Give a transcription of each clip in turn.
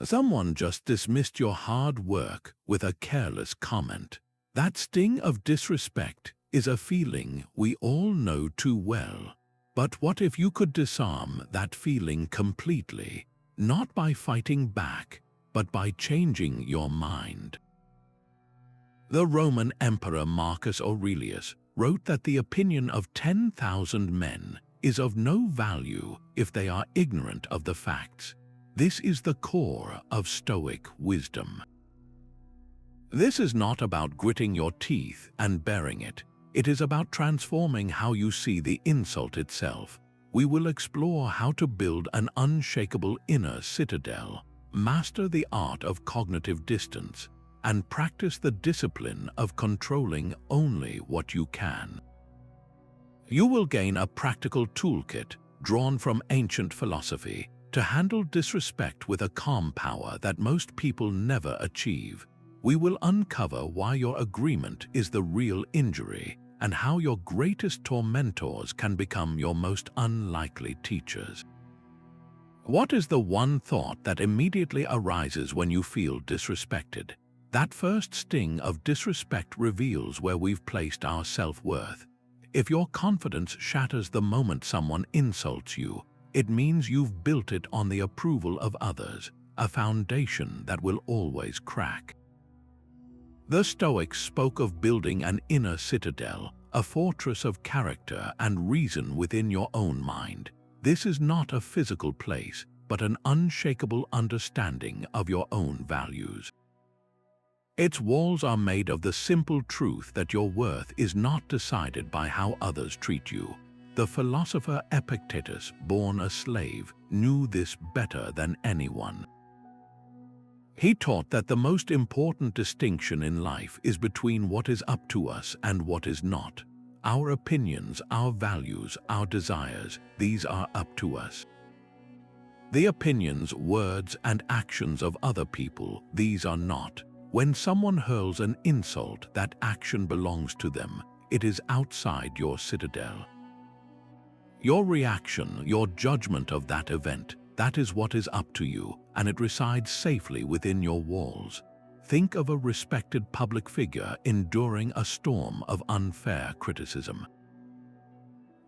Someone just dismissed your hard work with a careless comment. That sting of disrespect is a feeling we all know too well. But what if you could disarm that feeling completely, not by fighting back, but by changing your mind? The Roman Emperor Marcus Aurelius wrote that the opinion of 10,000 men is of no value if they are ignorant of the facts. This is the core of Stoic wisdom. This is not about gritting your teeth and bearing it. It is about transforming how you see the insult itself. We will explore how to build an unshakable inner citadel, master the art of cognitive distance, and practice the discipline of controlling only what you can. You will gain a practical toolkit drawn from ancient philosophy to handle disrespect with a calm power that most people never achieve. We will uncover why your agreement is the real injury and how your greatest tormentors can become your most unlikely teachers. What is the one thought that immediately arises when you feel disrespected? That first sting of disrespect reveals where we've placed our self-worth. If your confidence shatters the moment someone insults you, it means you've built it on the approval of others, a foundation that will always crack. The Stoics spoke of building an inner citadel, a fortress of character and reason within your own mind. This is not a physical place, but an unshakable understanding of your own values. Its walls are made of the simple truth that your worth is not decided by how others treat you. The philosopher Epictetus, born a slave, knew this better than anyone. He taught that the most important distinction in life is between what is up to us and what is not. Our opinions, our values, our desires, these are up to us. The opinions, words, and actions of other people, these are not. When someone hurls an insult, that action belongs to them. It is outside your citadel. Your reaction, your judgment of that event, that is what is up to you, and it resides safely within your walls. Think of a respected public figure enduring a storm of unfair criticism.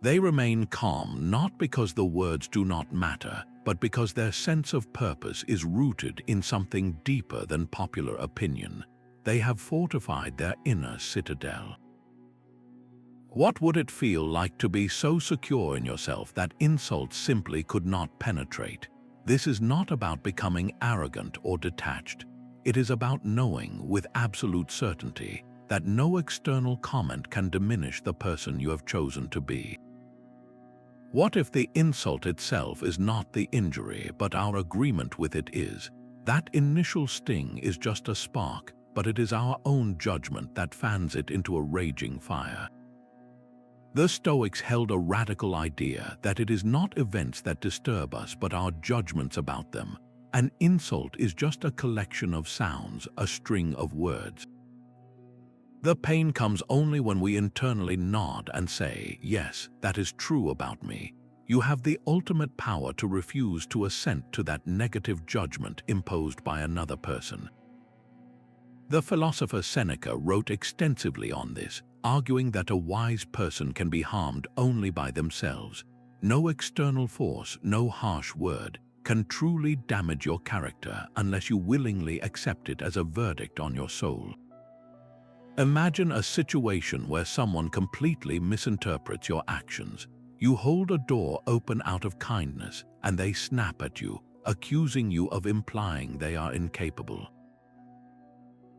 They remain calm not because the words do not matter, but because their sense of purpose is rooted in something deeper than popular opinion. They have fortified their inner citadel. What would it feel like to be so secure in yourself that insults simply could not penetrate? This is not about becoming arrogant or detached. It is about knowing with absolute certainty that no external comment can diminish the person you have chosen to be. What if the insult itself is not the injury, but our agreement with it is? That initial sting is just a spark, but it is our own judgment that fans it into a raging fire. The Stoics held a radical idea that it is not events that disturb us but our judgments about them. An insult is just a collection of sounds, a string of words. The pain comes only when we internally nod and say, yes, that is true about me. You have the ultimate power to refuse to assent to that negative judgment imposed by another person. The philosopher Seneca wrote extensively on this, arguing that a wise person can be harmed only by themselves. No external force, no harsh word, can truly damage your character unless you willingly accept it as a verdict on your soul. Imagine a situation where someone completely misinterprets your actions. You hold a door open out of kindness, and they snap at you, accusing you of implying they are incapable.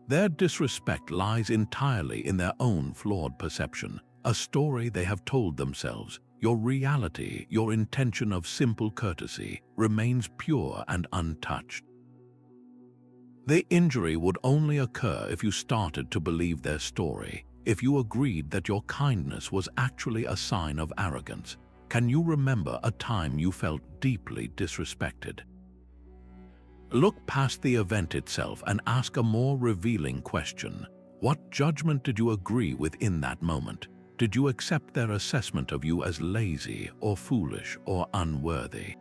Their disrespect lies entirely in their own flawed perception, a story they have told themselves. Your reality, your intention of simple courtesy, remains pure and untouched. The injury would only occur if you started to believe their story, if you agreed that your kindness was actually a sign of arrogance. Can you remember a time you felt deeply disrespected? Look past the event itself and ask a more revealing question. What judgment did you agree with in that moment? Did you accept their assessment of you as lazy or foolish or unworthy?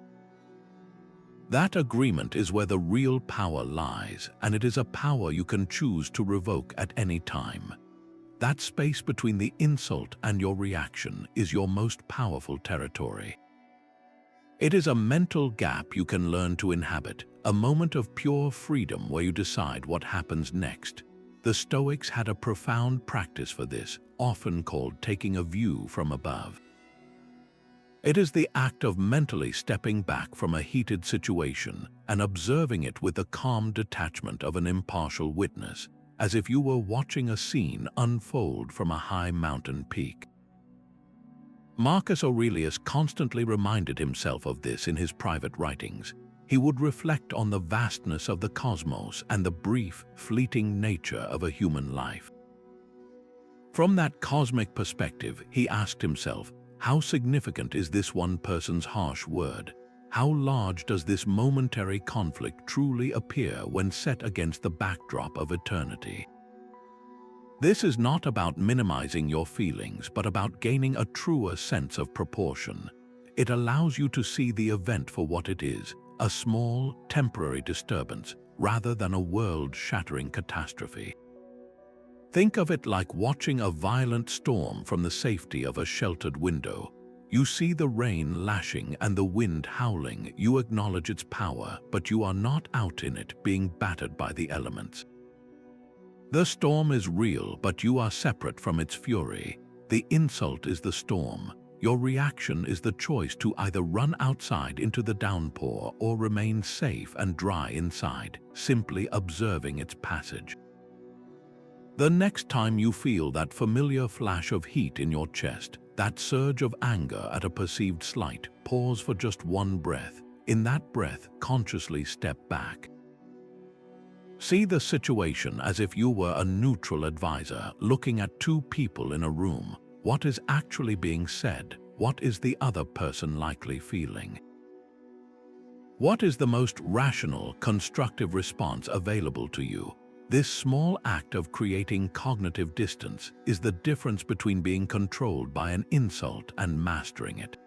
That agreement is where the real power lies, and it is a power you can choose to revoke at any time. That space between the insult and your reaction is your most powerful territory. It is a mental gap you can learn to inhabit, a moment of pure freedom where you decide what happens next. The Stoics had a profound practice for this, often called taking a view from above. It is the act of mentally stepping back from a heated situation and observing it with the calm detachment of an impartial witness, as if you were watching a scene unfold from a high mountain peak. Marcus Aurelius constantly reminded himself of this in his private writings. He would reflect on the vastness of the cosmos and the brief, fleeting nature of a human life. From that cosmic perspective, he asked himself, how significant is this one person's harsh word? How large does this momentary conflict truly appear when set against the backdrop of eternity? This is not about minimizing your feelings, but about gaining a truer sense of proportion. It allows you to see the event for what it is, a small, temporary disturbance, rather than a world-shattering catastrophe. Think of it like watching a violent storm from the safety of a sheltered window. You see the rain lashing and the wind howling. You acknowledge its power, but you are not out in it, being battered by the elements. The storm is real, but you are separate from its fury. The insult is the storm. Your reaction is the choice to either run outside into the downpour or remain safe and dry inside, simply observing its passage. The next time you feel that familiar flash of heat in your chest, that surge of anger at a perceived slight, pause for just one breath. In that breath, consciously step back. See the situation as if you were a neutral advisor looking at two people in a room. What is actually being said? What is the other person likely feeling? What is the most rational, constructive response available to you? This small act of creating cognitive distance is the difference between being controlled by an insult and mastering it.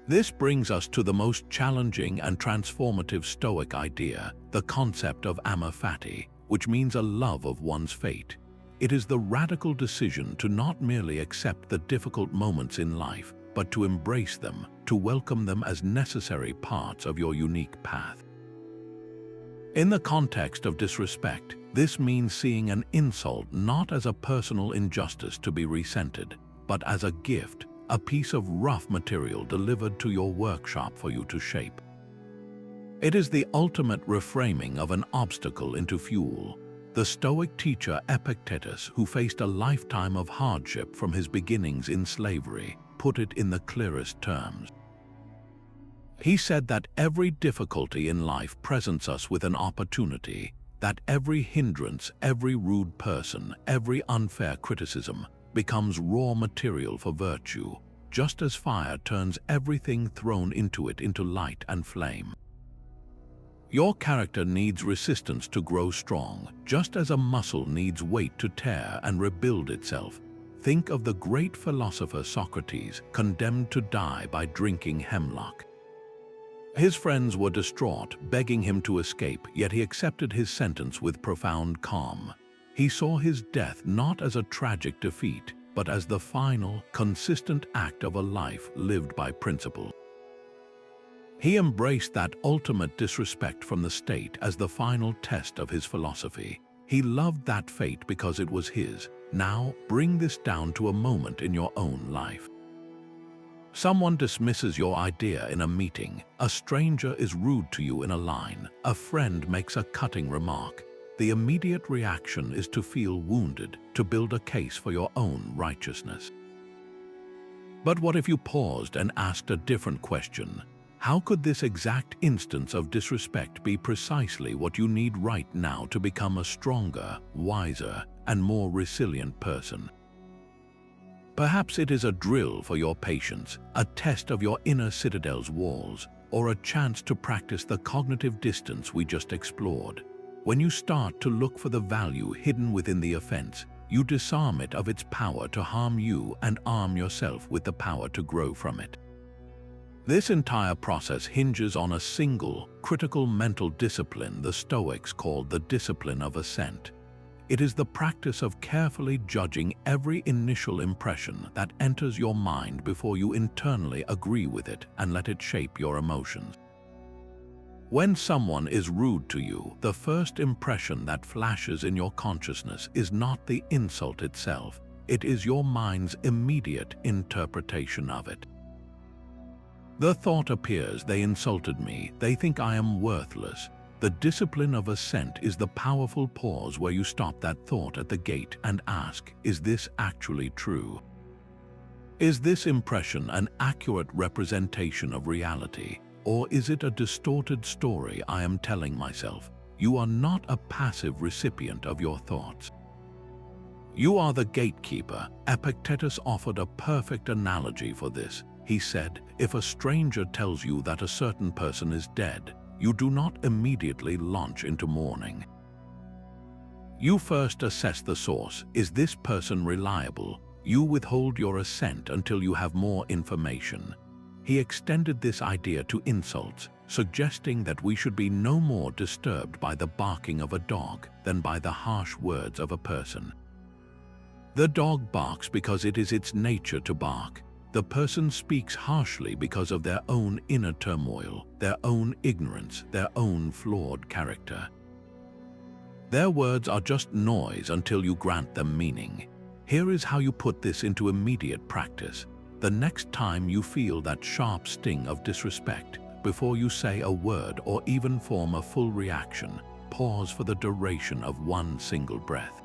This brings us to the most challenging and transformative Stoic idea, the concept of Amor Fati, which means a love of one's fate. It is the radical decision to not merely accept the difficult moments in life, but to embrace them, to welcome them as necessary parts of your unique path. In the context of disrespect, this means seeing an insult not as a personal injustice to be resented, but as a gift, a piece of rough material delivered to your workshop for you to shape. It is the ultimate reframing of an obstacle into fuel. The Stoic teacher Epictetus, who faced a lifetime of hardship from his beginnings in slavery, put it in the clearest terms. He said that every difficulty in life presents us with an opportunity, that every hindrance, every rude person, every unfair criticism becomes raw material for virtue, just as fire turns everything thrown into it into light and flame. Your character needs resistance to grow strong, just as a muscle needs weight to tear and rebuild itself. Think of the great philosopher Socrates, condemned to die by drinking hemlock. His friends were distraught, begging him to escape, yet he accepted his sentence with profound calm. He saw his death not as a tragic defeat, but as the final, consistent act of a life lived by principle. He embraced that ultimate disrespect from the state as the final test of his philosophy. He loved that fate because it was his. Now, bring this down to a moment in your own life. Someone dismisses your idea in a meeting, a stranger is rude to you in a line, a friend makes a cutting remark. The immediate reaction is to feel wounded, to build a case for your own righteousness. But what if you paused and asked a different question? How could this exact instance of disrespect be precisely what you need right now to become a stronger, wiser, and more resilient person? Perhaps it is a drill for your patience, a test of your inner citadel's walls, or a chance to practice the cognitive distance we just explored. When you start to look for the value hidden within the offense, you disarm it of its power to harm you and arm yourself with the power to grow from it. This entire process hinges on a single, critical mental discipline the Stoics called the Discipline of Assent. It is the practice of carefully judging every initial impression that enters your mind before you internally agree with it and let it shape your emotions. When someone is rude to you, the first impression that flashes in your consciousness is not the insult itself, it is your mind's immediate interpretation of it. The thought appears, they insulted me, they think I am worthless. The discipline of assent is the powerful pause where you stop that thought at the gate and ask, is this actually true? Is this impression an accurate representation of reality, or is it a distorted story I am telling myself? You are not a passive recipient of your thoughts. You are the gatekeeper. Epictetus offered a perfect analogy for this. He said, if a stranger tells you that a certain person is dead, you do not immediately launch into mourning. You first assess the source. Is this person reliable? You withhold your assent until you have more information. He extended this idea to insults, suggesting that we should be no more disturbed by the barking of a dog than by the harsh words of a person. The dog barks because it is its nature to bark. The person speaks harshly because of their own inner turmoil, their own ignorance, their own flawed character. Their words are just noise until you grant them meaning. Here is how you put this into immediate practice. The next time you feel that sharp sting of disrespect, before you say a word or even form a full reaction, pause for the duration of one single breath.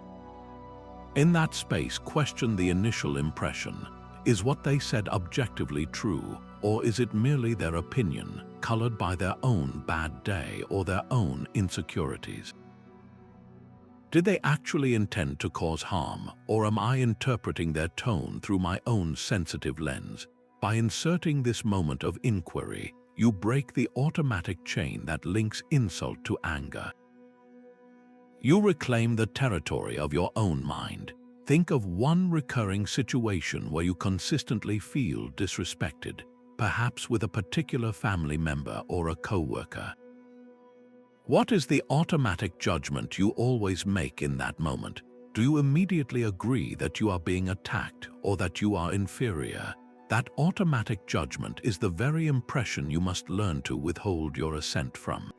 In that space, question the initial impression. Is what they said objectively true, or is it merely their opinion, colored by their own bad day or their own insecurities? Did they actually intend to cause harm, or am I interpreting their tone through my own sensitive lens? By inserting this moment of inquiry, you break the automatic chain that links insult to anger. You reclaim the territory of your own mind. Think of one recurring situation where you consistently feel disrespected, perhaps with a particular family member or a coworker. What is the automatic judgment you always make in that moment? Do you immediately agree that you are being attacked or that you are inferior? That automatic judgment is the very impression you must learn to withhold your assent from.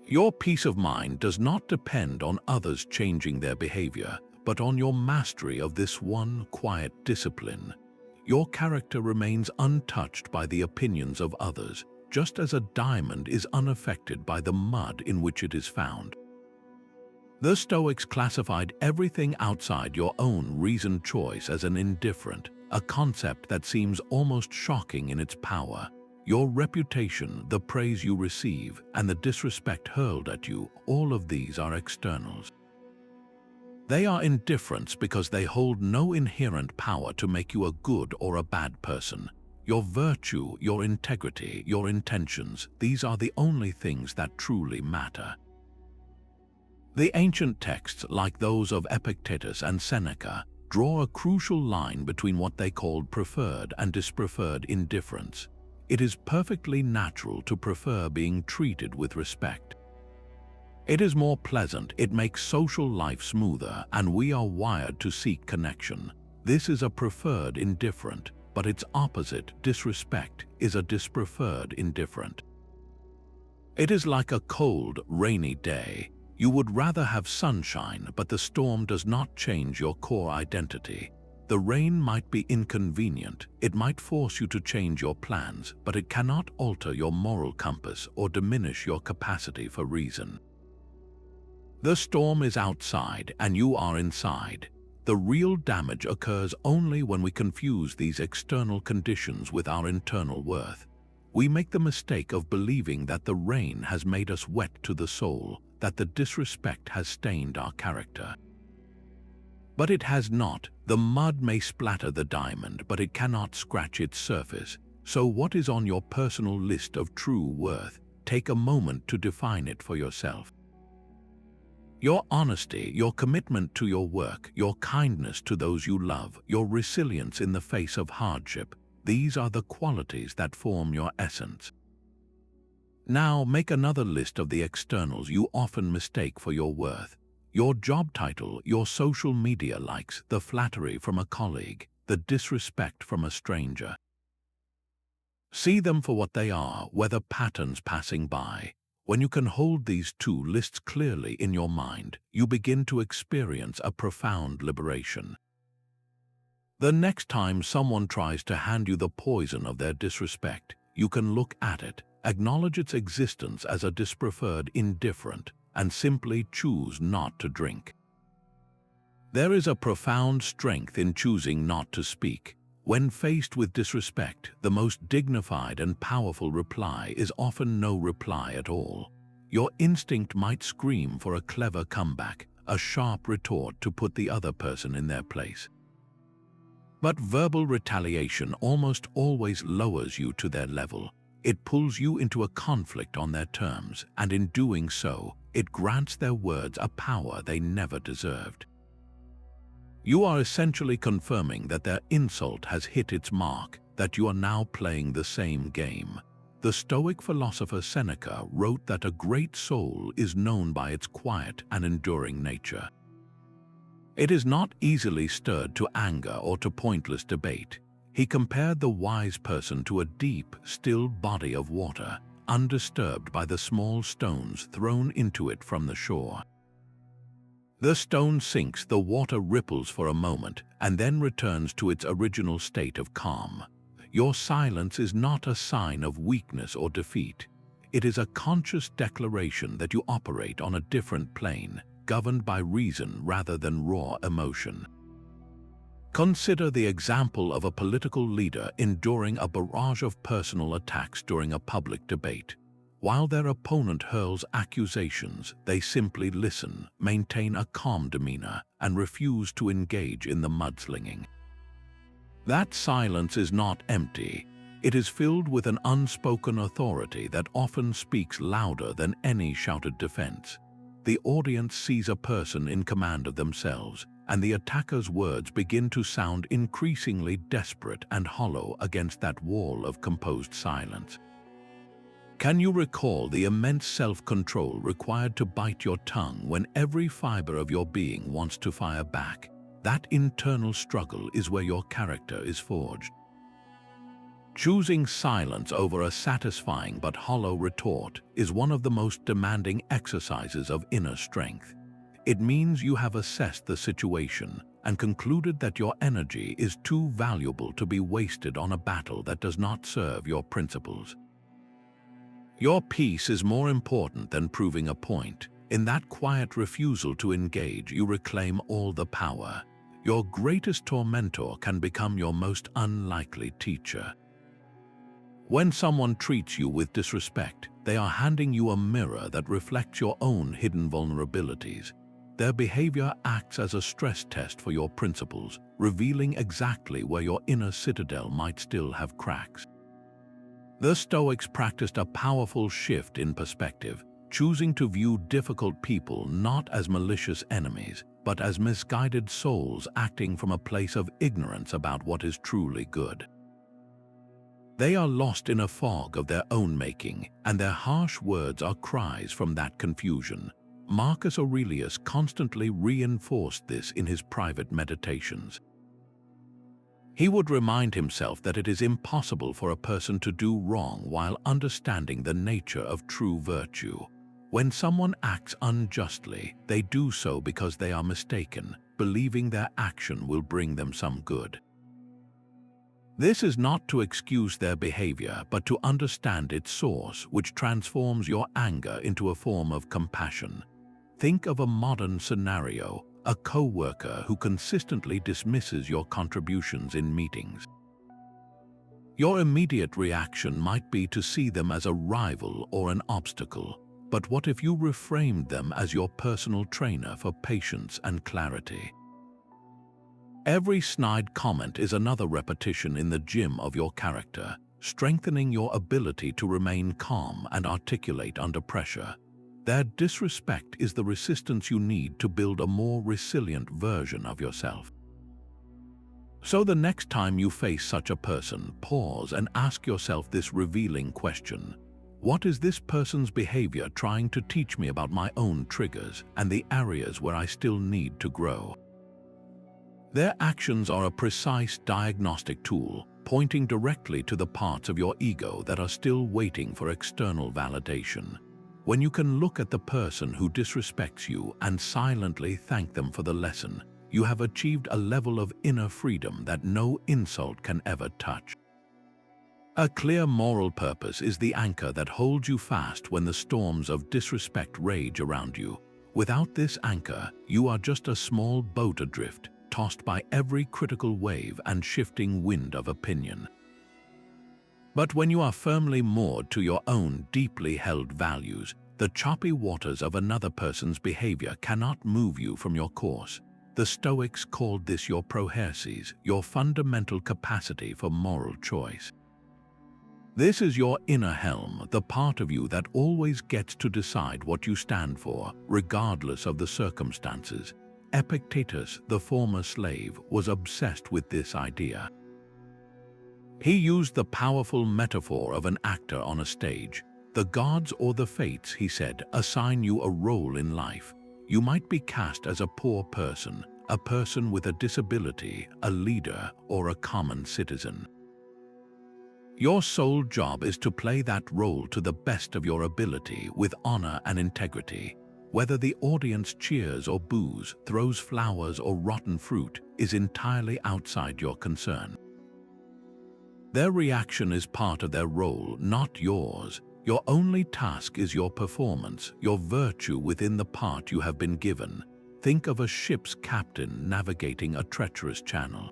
Your peace of mind does not depend on others changing their behavior, but on your mastery of this one quiet discipline. Your character remains untouched by the opinions of others, just as a diamond is unaffected by the mud in which it is found. The Stoics classified everything outside your own reasoned choice as an indifferent, a concept that seems almost shocking in its power. Your reputation, the praise you receive, and the disrespect hurled at you, all of these are externals. They are indifference because they hold no inherent power to make you a good or a bad person. Your virtue, your integrity, your intentions, these are the only things that truly matter. The ancient texts, like those of Epictetus and Seneca, draw a crucial line between what they called preferred and dispreferred indifference. It is perfectly natural to prefer being treated with respect. It is more pleasant, it makes social life smoother, and we are wired to seek connection. This is a preferred indifferent, but its opposite, disrespect, is a dispreferred indifferent. It is like a cold, rainy day. You would rather have sunshine, but the storm does not change your core identity. The rain might be inconvenient, it might force you to change your plans, but it cannot alter your moral compass or diminish your capacity for reason. The storm is outside and you are inside. The real damage occurs only when we confuse these external conditions with our internal worth. We make the mistake of believing that the rain has made us wet to the soul, that the disrespect has stained our character. But it has not. The mud may splatter the diamond, but it cannot scratch its surface. So what is on your personal list of true worth? Take a moment to define it for yourself. Your honesty, your commitment to your work, your kindness to those you love, your resilience in the face of hardship. These are the qualities that form your essence. Now make another list of the externals you often mistake for your worth. Your job title, your social media likes, the flattery from a colleague, the disrespect from a stranger. See them for what they are, whether patterns passing by. When you can hold these two lists clearly in your mind, you begin to experience a profound liberation. The next time someone tries to hand you the poison of their disrespect, you can look at it, acknowledge its existence as a dispreferred indifferent, and simply choose not to drink. There is a profound strength in choosing not to speak. When faced with disrespect, the most dignified and powerful reply is often no reply at all. Your instinct might scream for a clever comeback, a sharp retort to put the other person in their place. But verbal retaliation almost always lowers you to their level. It pulls you into a conflict on their terms, and in doing so, it grants their words a power they never deserved. You are essentially confirming that their insult has hit its mark, that you are now playing the same game. The Stoic philosopher Seneca wrote that a great soul is known by its quiet and enduring nature. It is not easily stirred to anger or to pointless debate. He compared the wise person to a deep, still body of water, undisturbed by the small stones thrown into it from the shore. The stone sinks, the water ripples for a moment, and then returns to its original state of calm. Your silence is not a sign of weakness or defeat. It is a conscious declaration that you operate on a different plane, governed by reason rather than raw emotion. Consider the example of a political leader enduring a barrage of personal attacks during a public debate. While their opponent hurls accusations, they simply listen, maintain a calm demeanor, and refuse to engage in the mudslinging. That silence is not empty. It is filled with an unspoken authority that often speaks louder than any shouted defense. The audience sees a person in command of themselves, and the attacker's words begin to sound increasingly desperate and hollow against that wall of composed silence. Can you recall the immense self-control required to bite your tongue when every fiber of your being wants to fire back? That internal struggle is where your character is forged. Choosing silence over a satisfying but hollow retort is one of the most demanding exercises of inner strength. It means you have assessed the situation and concluded that your energy is too valuable to be wasted on a battle that does not serve your principles. Your peace is more important than proving a point. In that quiet refusal to engage, you reclaim all the power. Your greatest tormentor can become your most unlikely teacher. When someone treats you with disrespect, they are handing you a mirror that reflects your own hidden vulnerabilities. Their behavior acts as a stress test for your principles, revealing exactly where your inner citadel might still have cracks. The Stoics practiced a powerful shift in perspective, choosing to view difficult people not as malicious enemies, but as misguided souls acting from a place of ignorance about what is truly good. They are lost in a fog of their own making, and their harsh words are cries from that confusion. Marcus Aurelius constantly reinforced this in his private meditations. He would remind himself that it is impossible for a person to do wrong while understanding the nature of true virtue. When someone acts unjustly, they do so because they are mistaken, believing their action will bring them some good. This is not to excuse their behavior, but to understand its source, which transforms your anger into a form of compassion. Think of a modern scenario, a co-worker who consistently dismisses your contributions in meetings. Your immediate reaction might be to see them as a rival or an obstacle, but what if you reframed them as your personal trainer for patience and clarity? Every snide comment is another repetition in the gym of your character, strengthening your ability to remain calm and articulate under pressure. Their disrespect is the resistance you need to build a more resilient version of yourself. So the next time you face such a person, pause and ask yourself this revealing question. What is this person's behavior trying to teach me about my own triggers and the areas where I still need to grow? Their actions are a precise diagnostic tool, pointing directly to the parts of your ego that are still waiting for external validation. When you can look at the person who disrespects you and silently thank them for the lesson, you have achieved a level of inner freedom that no insult can ever touch. A clear moral purpose is the anchor that holds you fast when the storms of disrespect rage around you. Without this anchor, you are just a small boat adrift, tossed by every critical wave and shifting wind of opinion. But when you are firmly moored to your own deeply held values, the choppy waters of another person's behavior cannot move you from your course. The Stoics called this your prohersis, your fundamental capacity for moral choice. This is your inner helm, the part of you that always gets to decide what you stand for, regardless of the circumstances. Epictetus, the former slave, was obsessed with this idea. He used the powerful metaphor of an actor on a stage. The gods or the fates, he said, assign you a role in life. You might be cast as a poor person, a person with a disability, a leader, or a common citizen. Your sole job is to play that role to the best of your ability with honor and integrity. Whether the audience cheers or boos, throws flowers or rotten fruit, is entirely outside your concern. Their reaction is part of their role, not yours. Your only task is your performance, your virtue within the part you have been given. Think of a ship's captain navigating a treacherous channel.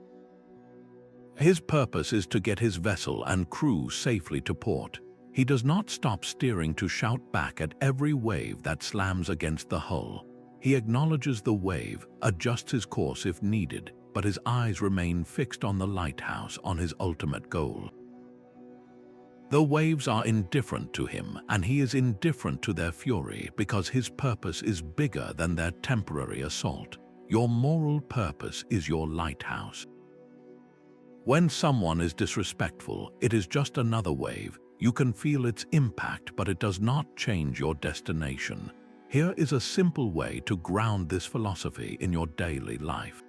His purpose is to get his vessel and crew safely to port. He does not stop steering to shout back at every wave that slams against the hull. He acknowledges the wave, adjusts his course if needed, but his eyes remain fixed on the lighthouse, on his ultimate goal. The waves are indifferent to him, and he is indifferent to their fury because his purpose is bigger than their temporary assault. Your moral purpose is your lighthouse. When someone is disrespectful, it is just another wave. You can feel its impact, but it does not change your destination. Here is a simple way to ground this philosophy in your daily life.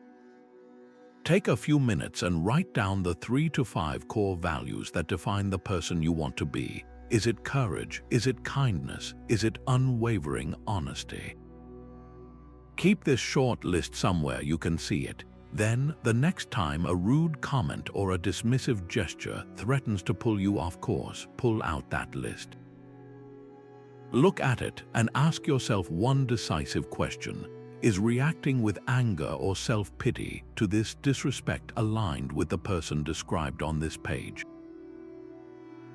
Take a few minutes and write down the 3 to 5 core values that define the person you want to be. Is it courage? Is it kindness? Is it unwavering honesty? Keep this short list somewhere you can see it. Then, the next time a rude comment or a dismissive gesture threatens to pull you off course, pull out that list. Look at it and ask yourself one decisive question. Is reacting with anger or self-pity to this disrespect aligned with the person described on this page?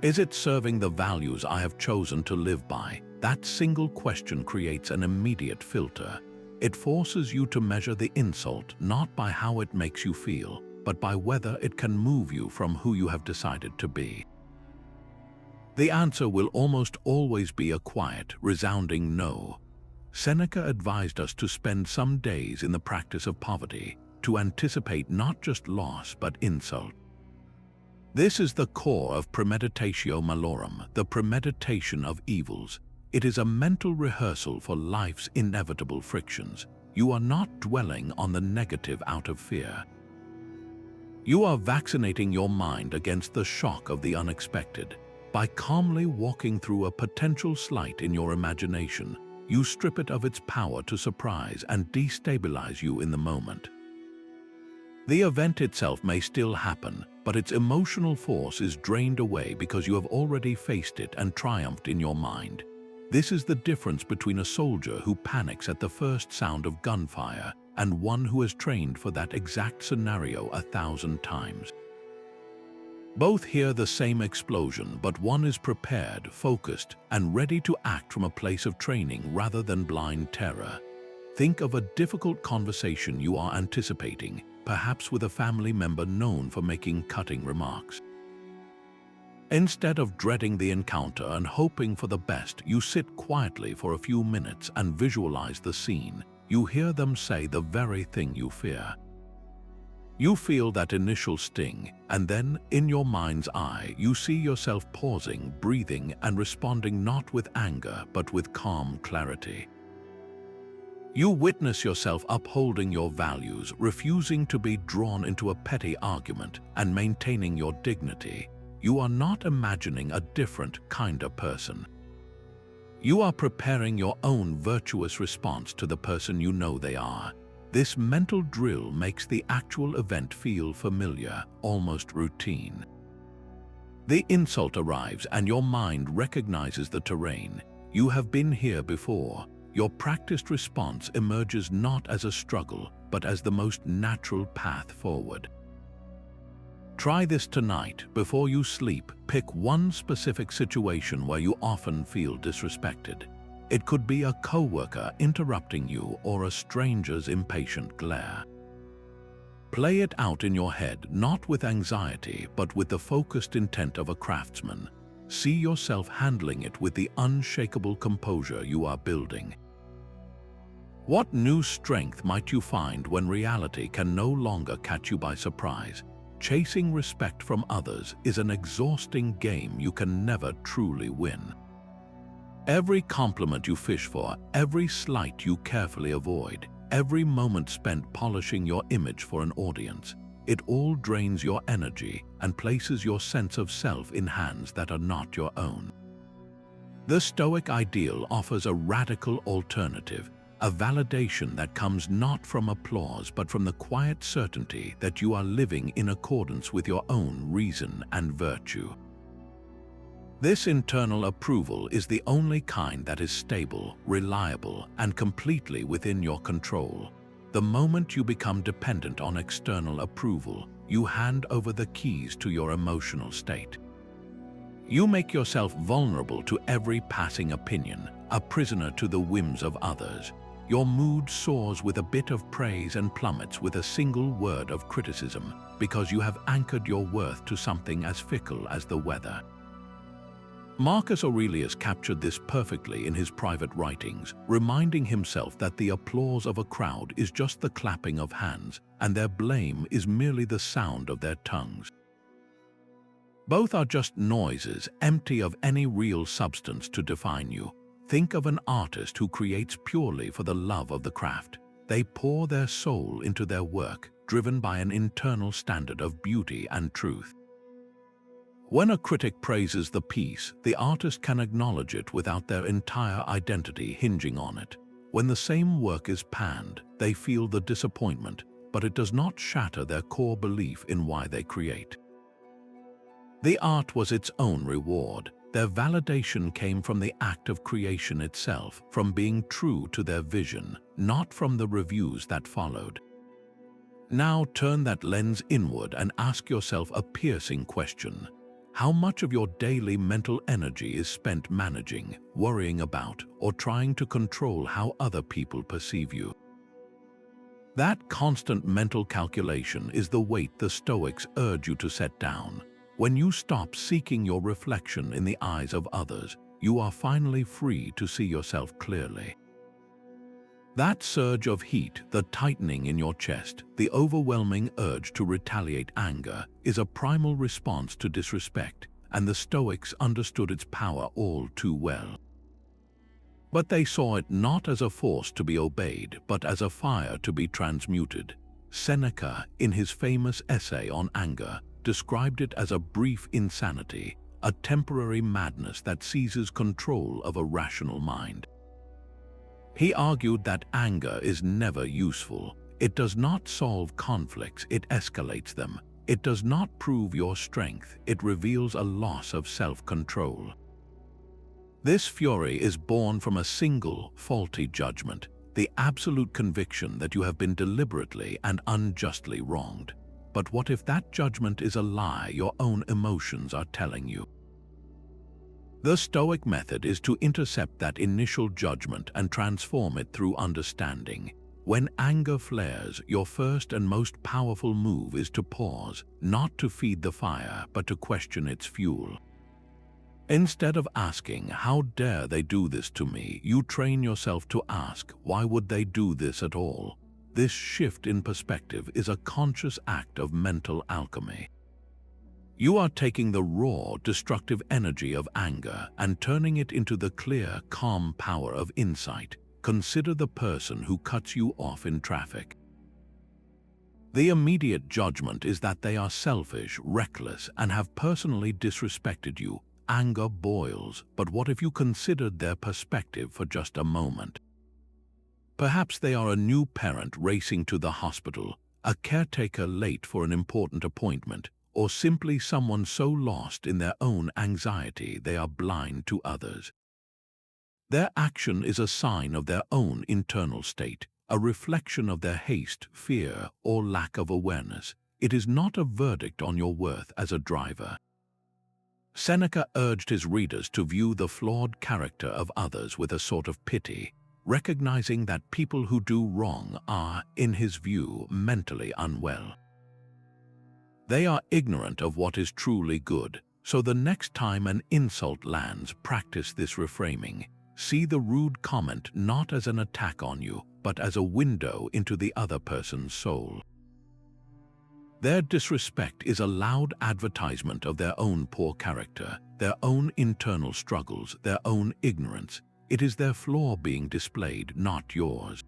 Is it serving the values I have chosen to live by? That single question creates an immediate filter. It forces you to measure the insult not by how it makes you feel, but by whether it can move you from who you have decided to be. The answer will almost always be a quiet, resounding no. Seneca advised us to spend some days in the practice of poverty, to anticipate not just loss but insult. This is the core of premeditatio malorum, the premeditation of evils. It is a mental rehearsal for life's inevitable frictions. You are not dwelling on the negative out of fear. You are vaccinating your mind against the shock of the unexpected. By calmly walking through a potential slight in your imagination, you strip it of its power to surprise and destabilize you in the moment. The event itself may still happen, but its emotional force is drained away because you have already faced it and triumphed in your mind. This is the difference between a soldier who panics at the first sound of gunfire and one who has trained for that exact scenario 1,000 times. Both hear the same explosion, but one is prepared, focused, and ready to act from a place of training rather than blind terror. Think of a difficult conversation you are anticipating, perhaps with a family member known for making cutting remarks. Instead of dreading the encounter and hoping for the best, you sit quietly for a few minutes and visualize the scene. You hear them say the very thing you fear. You feel that initial sting, and then, in your mind's eye, you see yourself pausing, breathing, and responding not with anger, but with calm clarity. You witness yourself upholding your values, refusing to be drawn into a petty argument, and maintaining your dignity. You are not imagining a different, kinder person. You are preparing your own virtuous response to the person you know they are. This mental drill makes the actual event feel familiar, almost routine. The insult arrives and your mind recognizes the terrain. You have been here before. Your practiced response emerges not as a struggle, but as the most natural path forward. Try this tonight. Before you sleep, pick one specific situation where you often feel disrespected. It could be a coworker interrupting you or a stranger's impatient glare. Play it out in your head, not with anxiety, but with the focused intent of a craftsman. See yourself handling it with the unshakable composure you are building. What new strength might you find when reality can no longer catch you by surprise? Chasing respect from others is an exhausting game you can never truly win. Every compliment you fish for, every slight you carefully avoid, every moment spent polishing your image for an audience, it all drains your energy and places your sense of self in hands that are not your own. The Stoic ideal offers a radical alternative, a validation that comes not from applause but from the quiet certainty that you are living in accordance with your own reason and virtue. This internal approval is the only kind that is stable, reliable, and completely within your control. The moment you become dependent on external approval, you hand over the keys to your emotional state. You make yourself vulnerable to every passing opinion, a prisoner to the whims of others. Your mood soars with a bit of praise and plummets with a single word of criticism, because you have anchored your worth to something as fickle as the weather. Marcus Aurelius captured this perfectly in his private writings, reminding himself that the applause of a crowd is just the clapping of hands, and their blame is merely the sound of their tongues. Both are just noises, empty of any real substance to define you. Think of an artist who creates purely for the love of the craft. They pour their soul into their work, driven by an internal standard of beauty and truth. When a critic praises the piece, the artist can acknowledge it without their entire identity hinging on it. When the same work is panned, they feel the disappointment, but it does not shatter their core belief in why they create. The art was its own reward. Their validation came from the act of creation itself, from being true to their vision, not from the reviews that followed. Now turn that lens inward and ask yourself a piercing question. How much of your daily mental energy is spent managing, worrying about, or trying to control how other people perceive you? That constant mental calculation is the weight the Stoics urge you to set down. When you stop seeking your reflection in the eyes of others, you are finally free to see yourself clearly. That surge of heat, the tightening in your chest, the overwhelming urge to retaliate anger, is a primal response to disrespect, and the Stoics understood its power all too well. But they saw it not as a force to be obeyed, but as a fire to be transmuted. Seneca, in his famous essay on anger, described it as a brief insanity, a temporary madness that seizes control of a rational mind. He argued that anger is never useful. It does not solve conflicts, it escalates them. It does not prove your strength, it reveals a loss of self-control. This fury is born from a single, faulty judgment, the absolute conviction that you have been deliberately and unjustly wronged. But what if that judgment is a lie your own emotions are telling you? The Stoic method is to intercept that initial judgment and transform it through understanding. When anger flares, your first and most powerful move is to pause, not to feed the fire, but to question its fuel. Instead of asking, "How dare they do this to me?" you train yourself to ask, "Why would they do this at all?" This shift in perspective is a conscious act of mental alchemy. You are taking the raw, destructive energy of anger and turning it into the clear, calm power of insight. Consider the person who cuts you off in traffic. The immediate judgment is that they are selfish, reckless, and have personally disrespected you. Anger boils, but what if you considered their perspective for just a moment? Perhaps they are a new parent racing to the hospital, a caretaker late for an important appointment, or simply someone so lost in their own anxiety they are blind to others. Their action is a sign of their own internal state, a reflection of their haste, fear, or lack of awareness. It is not a verdict on your worth as a driver. Seneca urged his readers to view the flawed character of others with a sort of pity, recognizing that people who do wrong are, in his view, mentally unwell. They are ignorant of what is truly good, so the next time an insult lands, practice this reframing. See the rude comment not as an attack on you, but as a window into the other person's soul. Their disrespect is a loud advertisement of their own poor character, their own internal struggles, their own ignorance. It is their flaw being displayed, not yours.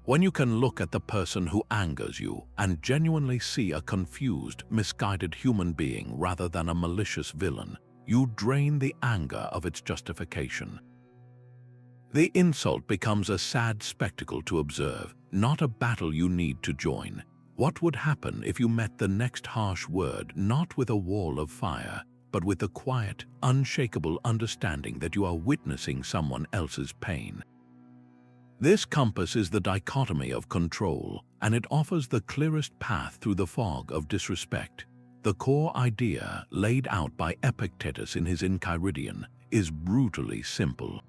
When you can look at the person who angers you and genuinely see a confused, misguided human being rather than a malicious villain, you drain the anger of its justification. The insult becomes a sad spectacle to observe, not a battle you need to join. What would happen if you met the next harsh word not with a wall of fire, but with the quiet, unshakable understanding that you are witnessing someone else's pain? This compass is the dichotomy of control, and it offers the clearest path through the fog of disrespect. The core idea, laid out by Epictetus in his Enchiridion, is brutally simple.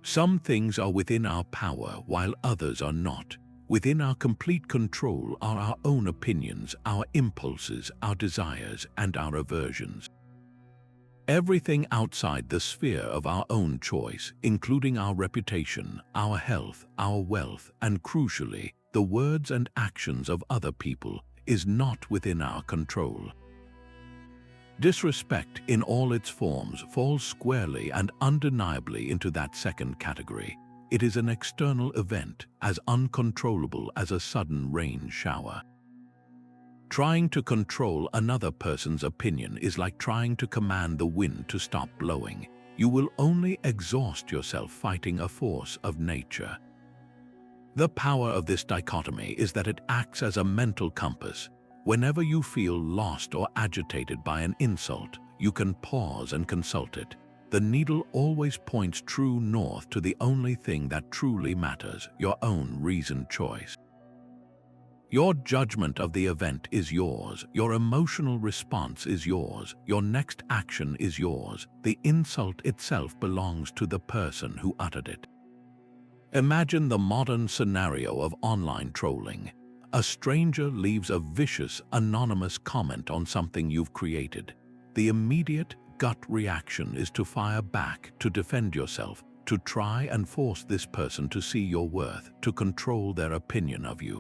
Some things are within our power while others are not. Within our complete control are our own opinions, our impulses, our desires, and our aversions. Everything outside the sphere of our own choice, including our reputation, our health, our wealth, and crucially, the words and actions of other people, is not within our control. Disrespect in all its forms falls squarely and undeniably into that second category. It is an external event, as uncontrollable as a sudden rain shower. Trying to control another person's opinion is like trying to command the wind to stop blowing. You will only exhaust yourself fighting a force of nature. The power of this dichotomy is that it acts as a mental compass. Whenever you feel lost or agitated by an insult, you can pause and consult it. The needle always points true north to the only thing that truly matters, your own reasoned choice. Your judgment of the event is yours, your emotional response is yours, your next action is yours. The insult itself belongs to the person who uttered it. Imagine the modern scenario of online trolling. A stranger leaves a vicious, anonymous comment on something you've created. The immediate gut reaction is to fire back, to defend yourself, to try and force this person to see your worth, to control their opinion of you.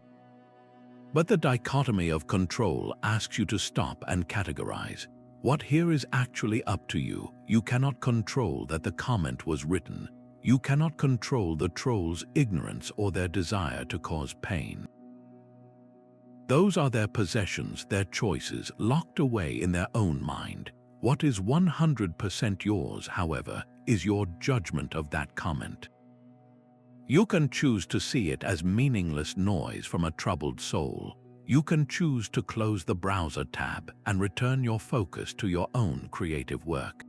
But the dichotomy of control asks you to stop and categorize. What here is actually up to you? You cannot control that the comment was written. You cannot control the troll's ignorance or their desire to cause pain. Those are their possessions, their choices, locked away in their own mind. What is 100% yours, however, is your judgment of that comment. You can choose to see it as meaningless noise from a troubled soul. You can choose to close the browser tab and return your focus to your own creative work.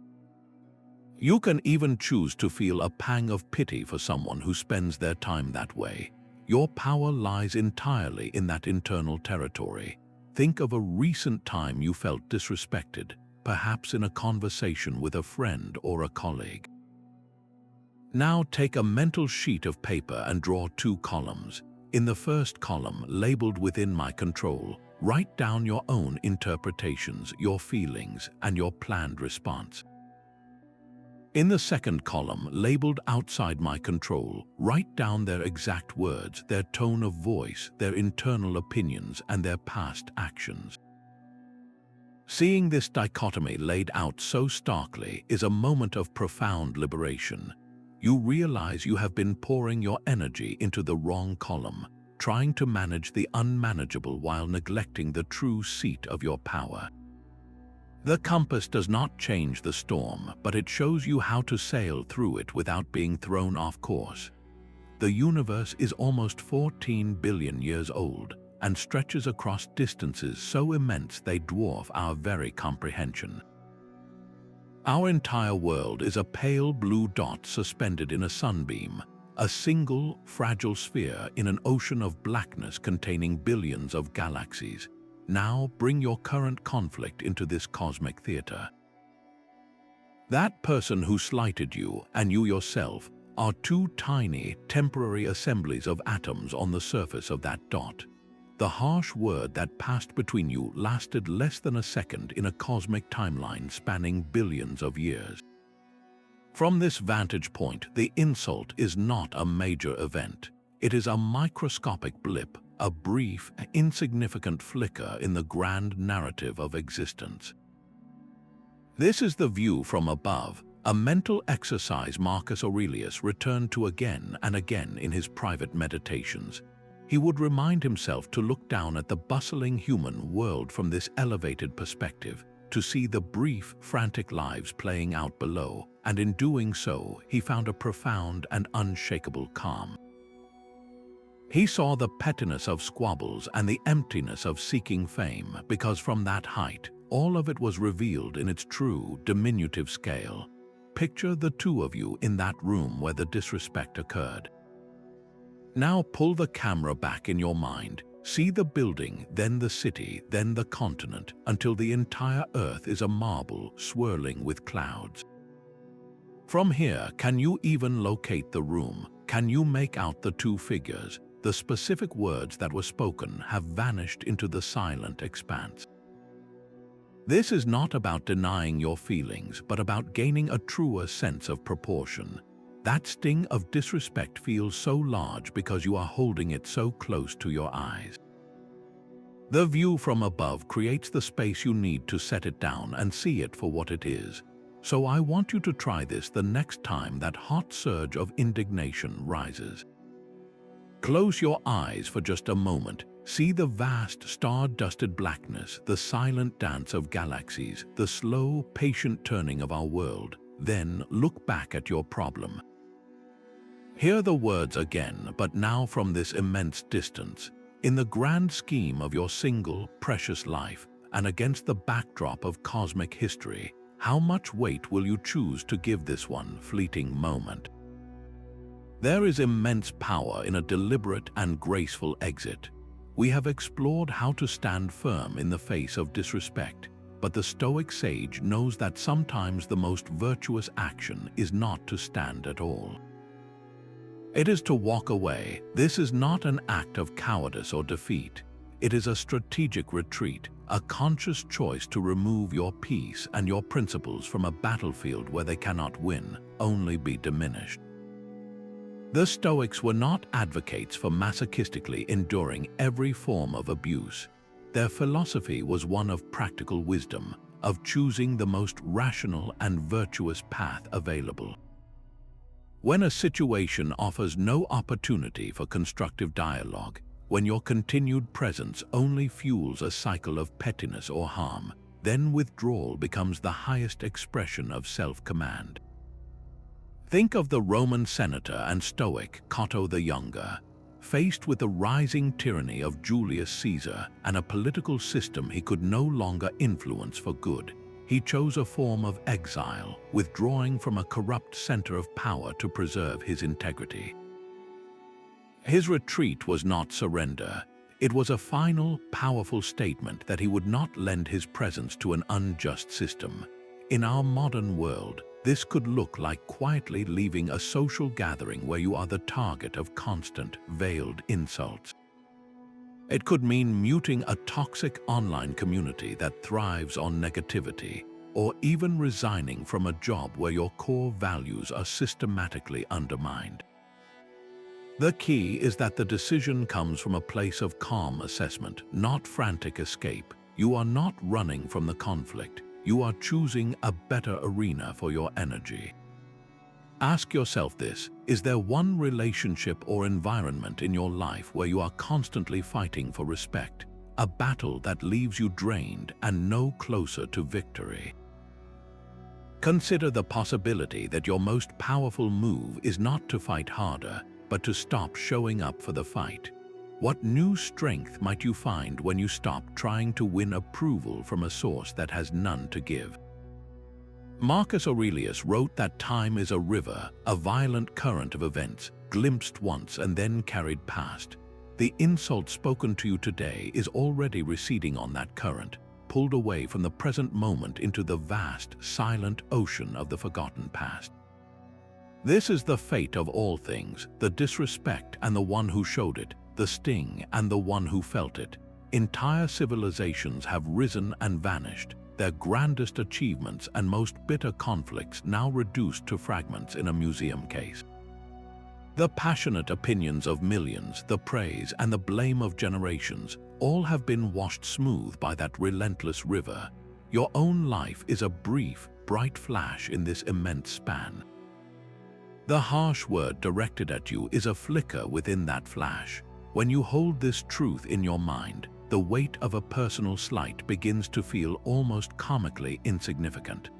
You can even choose to feel a pang of pity for someone who spends their time that way. Your power lies entirely in that internal territory. Think of a recent time you felt disrespected, perhaps in a conversation with a friend or a colleague. Now take a mental sheet of paper and draw 2 columns. In the first column, labeled within my control, write down your own interpretations, your feelings, and your planned response. In the second column, labeled Outside My Control, write down their exact words, their tone of voice, their internal opinions, and their past actions. Seeing this dichotomy laid out so starkly is a moment of profound liberation. You realize you have been pouring your energy into the wrong column, trying to manage the unmanageable while neglecting the true seat of your power. The compass does not change the storm, but it shows you how to sail through it without being thrown off course. The universe is almost 14 billion years old and stretches across distances so immense they dwarf our very comprehension. Our entire world is a pale blue dot suspended in a sunbeam, a single, fragile sphere in an ocean of blackness containing billions of galaxies. Now bring your current conflict into this cosmic theater. That person who slighted you and you yourself are two tiny, temporary assemblies of atoms on the surface of that dot. The harsh word that passed between you lasted less than a second in a cosmic timeline spanning billions of years. From this vantage point, the insult is not a major event. It is a microscopic blip, a brief, insignificant flicker in the grand narrative of existence. This is the view from above, a mental exercise Marcus Aurelius returned to again and again in his private meditations. He would remind himself to look down at the bustling human world from this elevated perspective, to see the brief, frantic lives playing out below, and in doing so, he found a profound and unshakable calm. He saw the pettiness of squabbles and the emptiness of seeking fame, because from that height, all of it was revealed in its true, diminutive scale. Picture the two of you in that room where the disrespect occurred. Now pull the camera back in your mind. See the building, then the city, then the continent, until the entire earth is a marble swirling with clouds. From here, can you even locate the room? Can you make out the two figures? The specific words that were spoken have vanished into the silent expanse. This is not about denying your feelings, but about gaining a truer sense of proportion. That sting of disrespect feels so large because you are holding it so close to your eyes. The view from above creates the space you need to set it down and see it for what it is. So I want you to try this the next time that hot surge of indignation rises. Close your eyes for just a moment. See the vast, star-dusted blackness, the silent dance of galaxies, the slow, patient turning of our world. Then look back at your problem. Hear the words again, but now from this immense distance. In the grand scheme of your single, precious life, and against the backdrop of cosmic history, how much weight will you choose to give this one fleeting moment? There is immense power in a deliberate and graceful exit. We have explored how to stand firm in the face of disrespect, but the Stoic sage knows that sometimes the most virtuous action is not to stand at all. It is to walk away. This is not an act of cowardice or defeat. It is a strategic retreat, a conscious choice to remove your peace and your principles from a battlefield where they cannot win, only be diminished. The Stoics were not advocates for masochistically enduring every form of abuse. Their philosophy was one of practical wisdom, of choosing the most rational and virtuous path available. When a situation offers no opportunity for constructive dialogue, when your continued presence only fuels a cycle of pettiness or harm, then withdrawal becomes the highest expression of self-command. Think of the Roman senator and Stoic Cato the Younger. Faced with the rising tyranny of Julius Caesar and a political system he could no longer influence for good, he chose a form of exile, withdrawing from a corrupt center of power to preserve his integrity. His retreat was not surrender. It was a final, powerful statement that he would not lend his presence to an unjust system. In our modern world, this could look like quietly leaving a social gathering where you are the target of constant, veiled insults. It could mean muting a toxic online community that thrives on negativity, or even resigning from a job where your core values are systematically undermined. The key is that the decision comes from a place of calm assessment, not frantic escape. You are not running from the conflict. You are choosing a better arena for your energy. Ask yourself this: is there one relationship or environment in your life where you are constantly fighting for respect? A battle that leaves you drained and no closer to victory. Consider the possibility that your most powerful move is not to fight harder, but to stop showing up for the fight. What new strength might you find when you stop trying to win approval from a source that has none to give? Marcus Aurelius wrote that time is a river, a violent current of events, glimpsed once and then carried past. The insult spoken to you today is already receding on that current, pulled away from the present moment into the vast, silent ocean of the forgotten past. This is the fate of all things: the disrespect and the one who showed it, the sting and the one who felt it. Entire civilizations have risen and vanished, their grandest achievements and most bitter conflicts now reduced to fragments in a museum case. The passionate opinions of millions, the praise and the blame of generations, all have been washed smooth by that relentless river. Your own life is a brief, bright flash in this immense span. The harsh word directed at you is a flicker within that flash. When you hold this truth in your mind, the weight of a personal slight begins to feel almost comically insignificant.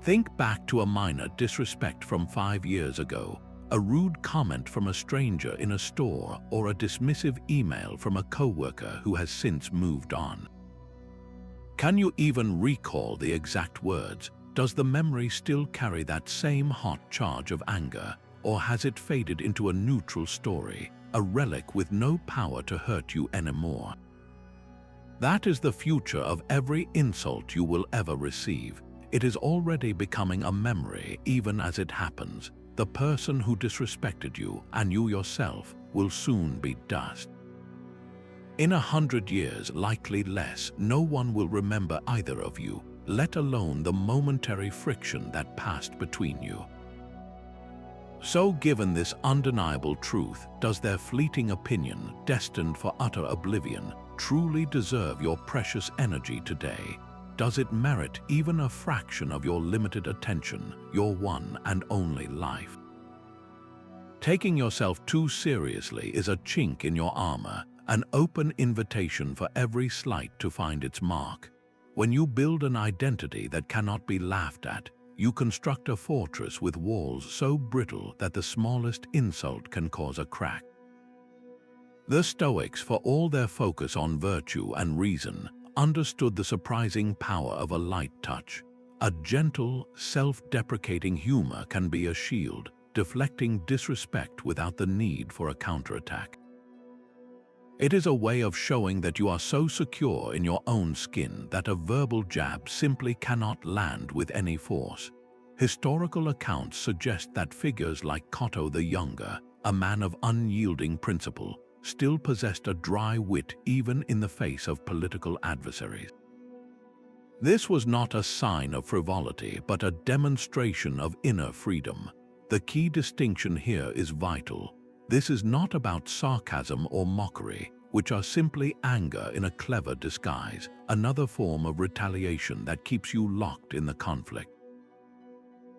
Think back to a minor disrespect from 5 years ago, a rude comment from a stranger in a store, or a dismissive email from a coworker who has since moved on. Can you even recall the exact words? Does the memory still carry that same hot charge of anger, or has it faded into a neutral story, a relic with no power to hurt you anymore? That is the future of every insult you will ever receive. It is already becoming a memory even as it happens. The person who disrespected you, and you yourself, will soon be dust. In 100 years, likely less, no one will remember either of you, let alone the momentary friction that passed between you. So, given this undeniable truth, does their fleeting opinion, destined for utter oblivion, truly deserve your precious energy today? Does it merit even a fraction of your limited attention, your one and only life? Taking yourself too seriously is a chink in your armor, an open invitation for every slight to find its mark. When you build an identity that cannot be laughed at, you construct a fortress with walls so brittle that the smallest insult can cause a crack. The Stoics, for all their focus on virtue and reason, understood the surprising power of a light touch. A gentle, self-deprecating humor can be a shield, deflecting disrespect without the need for a counterattack. It is a way of showing that you are so secure in your own skin that a verbal jab simply cannot land with any force. Historical accounts suggest that figures like Cotto the Younger, a man of unyielding principle, still possessed a dry wit even in the face of political adversaries. This was not a sign of frivolity, but a demonstration of inner freedom. The key distinction here is vital. This is not about sarcasm or mockery, which are simply anger in a clever disguise, another form of retaliation that keeps you locked in the conflict.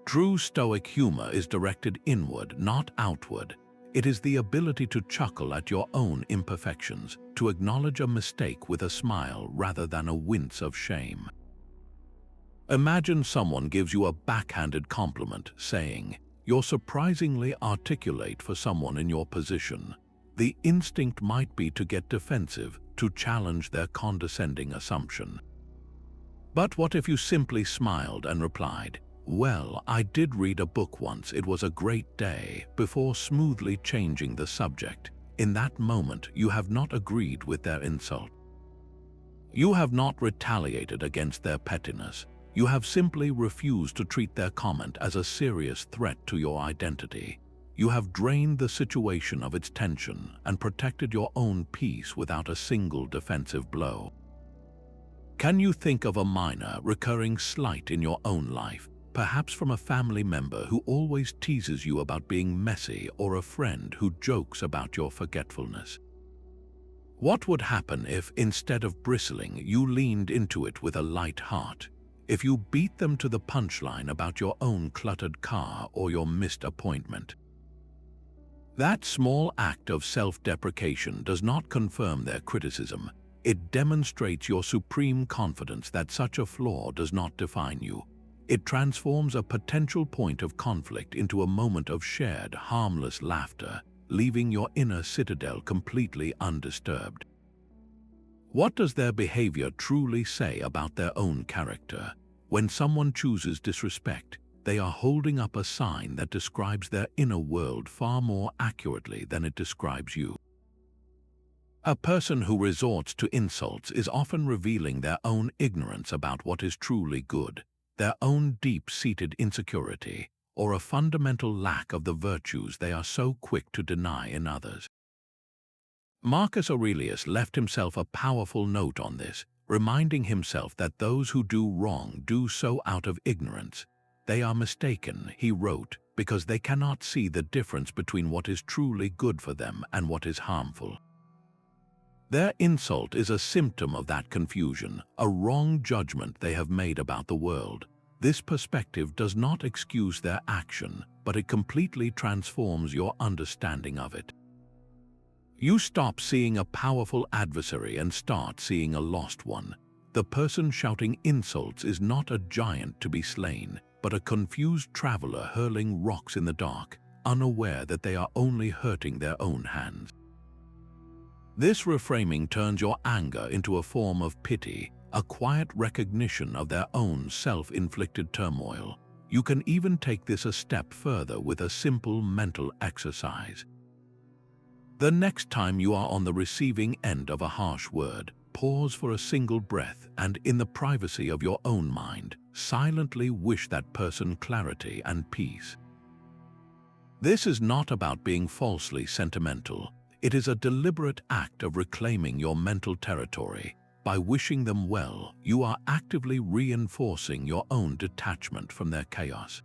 True Stoic humor is directed inward, not outward. It is the ability to chuckle at your own imperfections, to acknowledge a mistake with a smile rather than a wince of shame. Imagine someone gives you a backhanded compliment, saying, "You're surprisingly articulate for someone in your position." The instinct might be to get defensive, to challenge their condescending assumption. But what if you simply smiled and replied, "Well, I did read a book once, it was a great day," before smoothly changing the subject? In that moment, you have not agreed with their insult. You have not retaliated against their pettiness. You have simply refused to treat their comment as a serious threat to your identity. You have drained the situation of its tension and protected your own peace without a single defensive blow. Can you think of a minor, recurring slight in your own life, perhaps from a family member who always teases you about being messy or a friend who jokes about your forgetfulness? What would happen if, instead of bristling, you leaned into it with a light heart? If you beat them to the punchline about your own cluttered car or your missed appointment? That small act of self-deprecation does not confirm their criticism. It demonstrates your supreme confidence that such a flaw does not define you. It transforms a potential point of conflict into a moment of shared, harmless laughter, leaving your inner citadel completely undisturbed. What does their behavior truly say about their own character? When someone chooses disrespect, they are holding up a sign that describes their inner world far more accurately than it describes you. A person who resorts to insults is often revealing their own ignorance about what is truly good, their own deep-seated insecurity, or a fundamental lack of the virtues they are so quick to deny in others. Marcus Aurelius left himself a powerful note on this, reminding himself that those who do wrong do so out of ignorance. They are mistaken, he wrote, because they cannot see the difference between what is truly good for them and what is harmful. Their insult is a symptom of that confusion, a wrong judgment they have made about the world. This perspective does not excuse their action, but it completely transforms your understanding of it. You stop seeing a powerful adversary and start seeing a lost one. The person shouting insults is not a giant to be slain, but a confused traveler hurling rocks in the dark, unaware that they are only hurting their own hands. This reframing turns your anger into a form of pity, a quiet recognition of their own self-inflicted turmoil. You can even take this a step further with a simple mental exercise. The next time you are on the receiving end of a harsh word, pause for a single breath and, in the privacy of your own mind, silently wish that person clarity and peace. This is not about being falsely sentimental. It is a deliberate act of reclaiming your mental territory. By wishing them well, you are actively reinforcing your own detachment from their chaos.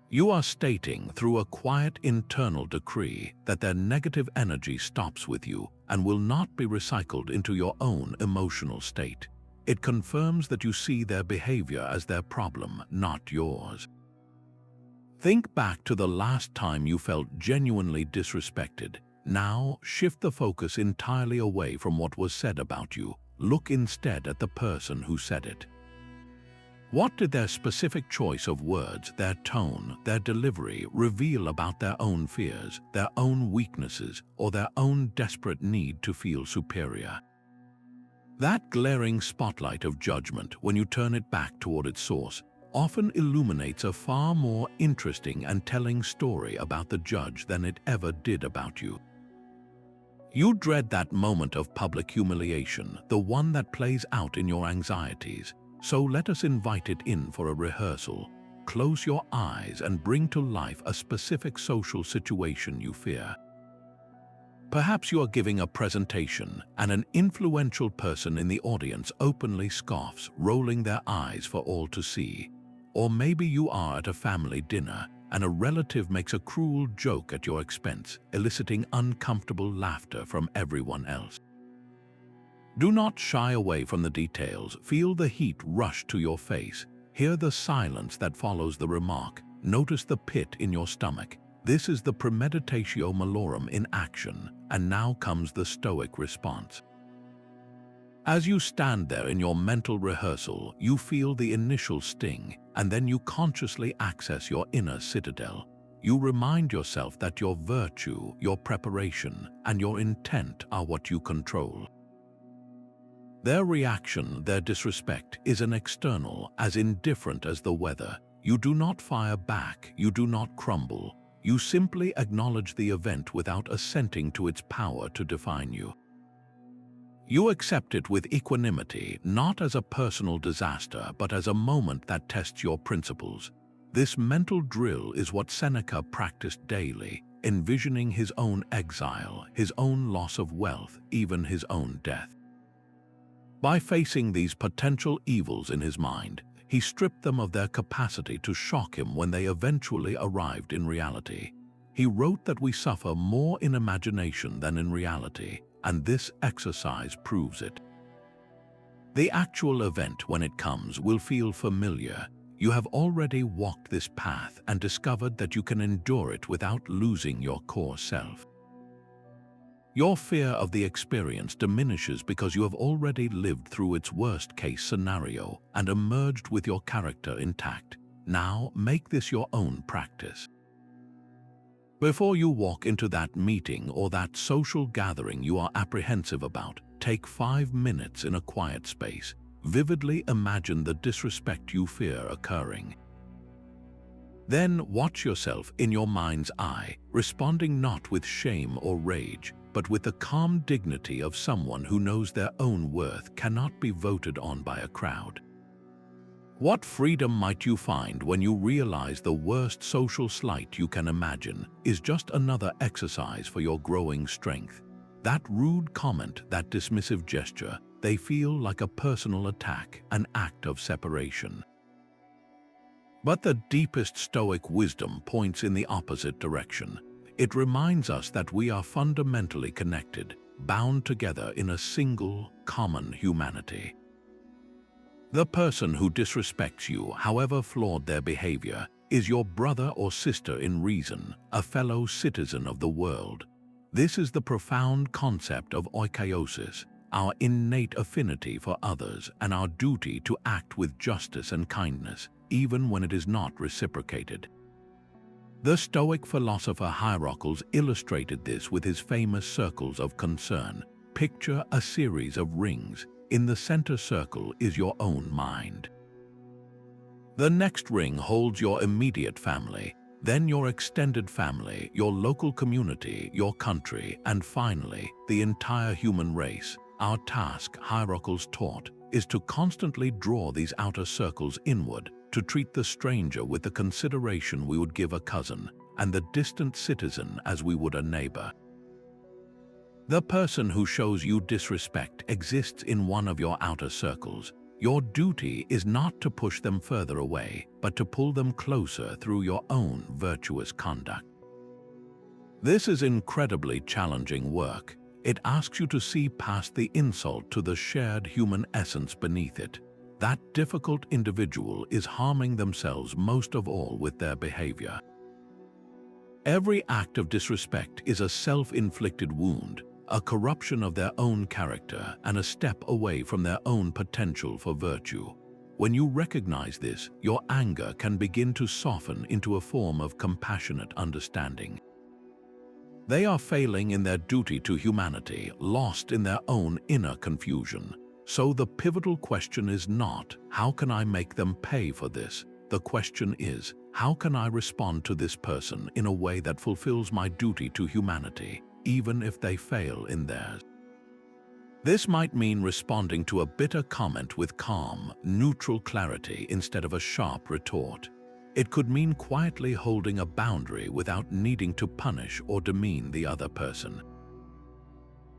You are stating through a quiet internal decree that their negative energy stops with you and will not be recycled into your own emotional state. It confirms that you see their behavior as their problem, not yours. Think back to the last time you felt genuinely disrespected. Now, shift the focus entirely away from what was said about you. Look instead at the person who said it. What did their specific choice of words, their tone, their delivery reveal about their own fears, their own weaknesses, or their own desperate need to feel superior? That glaring spotlight of judgment, when you turn it back toward its source, often illuminates a far more interesting and telling story about the judge than it ever did about you. You dread that moment of public humiliation, the one that plays out in your anxieties. So let us invite it in for a rehearsal. Close your eyes and bring to life a specific social situation you fear. Perhaps you are giving a presentation and an influential person in the audience openly scoffs, rolling their eyes for all to see. Or maybe you are at a family dinner and a relative makes a cruel joke at your expense, eliciting uncomfortable laughter from everyone else. Do not shy away from the details. Feel the heat rush to your face. Hear the silence that follows the remark. Notice the pit in your stomach. This is the premeditatio malorum in action, and now comes the Stoic response. As you stand there in your mental rehearsal, you feel the initial sting, and then you consciously access your inner citadel. You remind yourself that your virtue, your preparation, and your intent are what you control. Their reaction, their disrespect, is an external, as indifferent as the weather. You do not fire back, you do not crumble. You simply acknowledge the event without assenting to its power to define you. You accept it with equanimity, not as a personal disaster, but as a moment that tests your principles. This mental drill is what Seneca practiced daily, envisioning his own exile, his own loss of wealth, even his own death. By facing these potential evils in his mind, he stripped them of their capacity to shock him when they eventually arrived in reality. He wrote that we suffer more in imagination than in reality, and this exercise proves it. The actual event, when it comes, will feel familiar. You have already walked this path and discovered that you can endure it without losing your core self. Your fear of the experience diminishes because you have already lived through its worst-case scenario and emerged with your character intact. Now, make this your own practice. Before you walk into that meeting or that social gathering you are apprehensive about, take 5 minutes in a quiet space. Vividly imagine the disrespect you fear occurring. Then watch yourself in your mind's eye, responding not with shame or rage, but with the calm dignity of someone who knows their own worth cannot be voted on by a crowd. What freedom might you find when you realize the worst social slight you can imagine is just another exercise for your growing strength? That rude comment, that dismissive gesture, they feel like a personal attack, an act of separation. But the deepest Stoic wisdom points in the opposite direction. It reminds us that we are fundamentally connected, bound together in a single, common humanity. The person who disrespects you, however flawed their behavior, is your brother or sister in reason, a fellow citizen of the world. This is the profound concept of oikeiosis, our innate affinity for others and our duty to act with justice and kindness, even when it is not reciprocated. The Stoic philosopher Rehearsal illustrated this with his famous circles of concern. Picture a series of rings. In the center circle is your own mind. The next ring holds your immediate family, then your extended family, your local community, your country, and finally, the entire human race. Our task, Rehearsal taught, is to constantly draw these outer circles inward, to treat the stranger with the consideration we would give a cousin, and the distant citizen as we would a neighbor. The person who shows you disrespect exists in one of your outer circles. Your duty is not to push them further away, but to pull them closer through your own virtuous conduct. This is incredibly challenging work. It asks you to see past the insult to the shared human essence beneath it. That difficult individual is harming themselves most of all with their behavior. Every act of disrespect is a self-inflicted wound, a corruption of their own character, and a step away from their own potential for virtue. When you recognize this, your anger can begin to soften into a form of compassionate understanding. They are failing in their duty to humanity, lost in their own inner confusion. So the pivotal question is not, how can I make them pay for this? The question is, how can I respond to this person in a way that fulfills my duty to humanity, even if they fail in theirs? This might mean responding to a bitter comment with calm, neutral clarity instead of a sharp retort. It could mean quietly holding a boundary without needing to punish or demean the other person.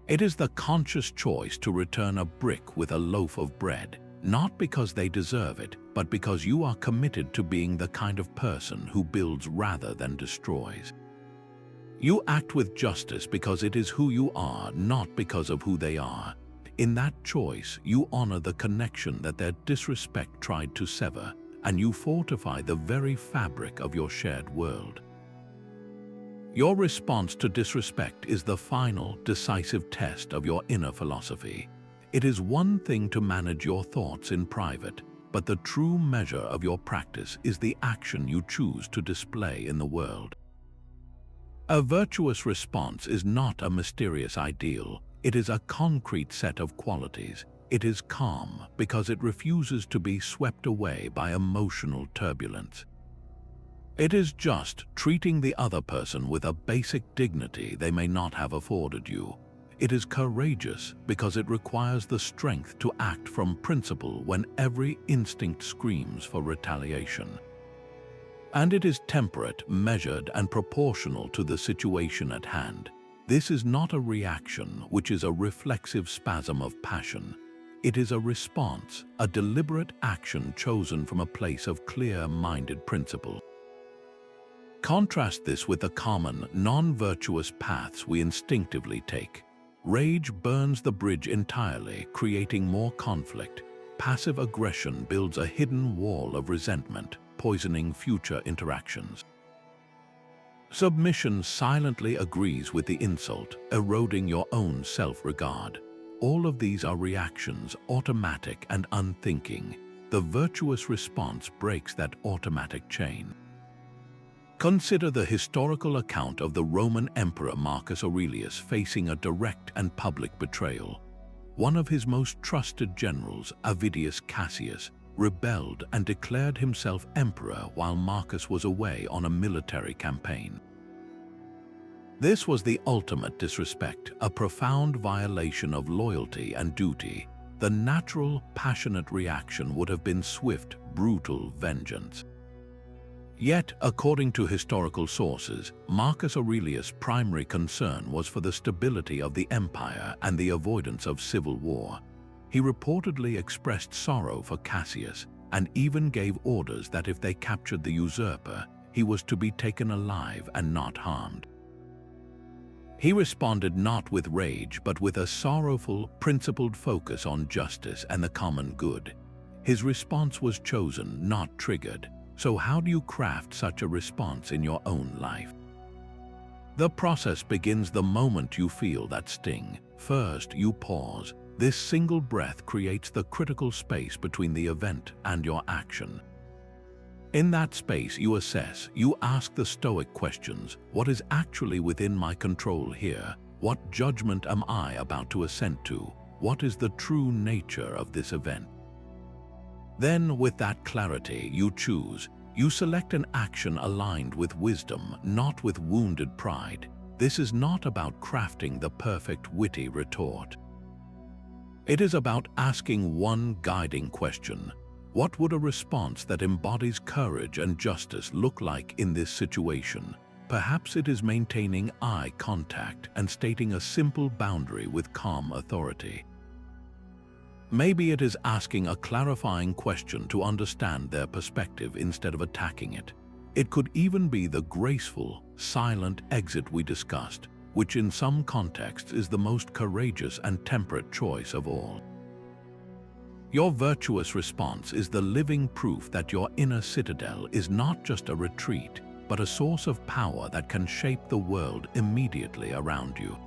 It is the conscious choice to return a brick with a loaf of bread, not because they deserve it, but because you are committed to being the kind of person who builds rather than destroys. You act with justice because it is who you are, not because of who they are. In that choice, you honor the connection that their disrespect tried to sever, and you fortify the very fabric of your shared world. Your response to disrespect is the final, decisive test of your inner philosophy. It is one thing to manage your thoughts in private, but the true measure of your practice is the action you choose to display in the world. A virtuous response is not a mysterious ideal. It is a concrete set of qualities. It is calm because it refuses to be swept away by emotional turbulence. It is just treating the other person with a basic dignity they may not have afforded you. It is courageous because it requires the strength to act from principle when every instinct screams for retaliation. And it is temperate, measured, and proportional to the situation at hand. This is not a reaction, which is a reflexive spasm of passion. It is a response, a deliberate action chosen from a place of clear-minded principle. Contrast this with the common, non-virtuous paths we instinctively take. Rage burns the bridge entirely, creating more conflict. Passive aggression builds a hidden wall of resentment, poisoning future interactions. Submission silently agrees with the insult, eroding your own self-regard. All of these are reactions, automatic and unthinking. The virtuous response breaks that automatic chain. Consider the historical account of the Roman Emperor Marcus Aurelius facing a direct and public betrayal. One of his most trusted generals, Avidius Cassius, rebelled and declared himself emperor while Marcus was away on a military campaign. This was the ultimate disrespect, a profound violation of loyalty and duty. The natural, passionate reaction would have been swift, brutal vengeance. Yet, according to historical sources, Marcus Aurelius' primary concern was for the stability of the empire and the avoidance of civil war. He reportedly expressed sorrow for Cassius and even gave orders that if they captured the usurper, he was to be taken alive and not harmed. He responded not with rage but with a sorrowful, principled focus on justice and the common good. His response was chosen, not triggered. So how do you craft such a response in your own life? The process begins the moment you feel that sting. First, you pause. This single breath creates the critical space between the event and your action. In that space, you assess, you ask the Stoic questions. What is actually within my control here? What judgment am I about to assent to? What is the true nature of this event? Then, with that clarity, you choose. You select an action aligned with wisdom, not with wounded pride. This is not about crafting the perfect witty retort. It is about asking one guiding question. What would a response that embodies courage and justice look like in this situation? Perhaps it is maintaining eye contact and stating a simple boundary with calm authority. Maybe it is asking a clarifying question to understand their perspective instead of attacking it. It could even be the graceful, silent exit we discussed, which in some contexts is the most courageous and temperate choice of all. Your virtuous response is the living proof that your inner citadel is not just a retreat, but a source of power that can shape the world immediately around you.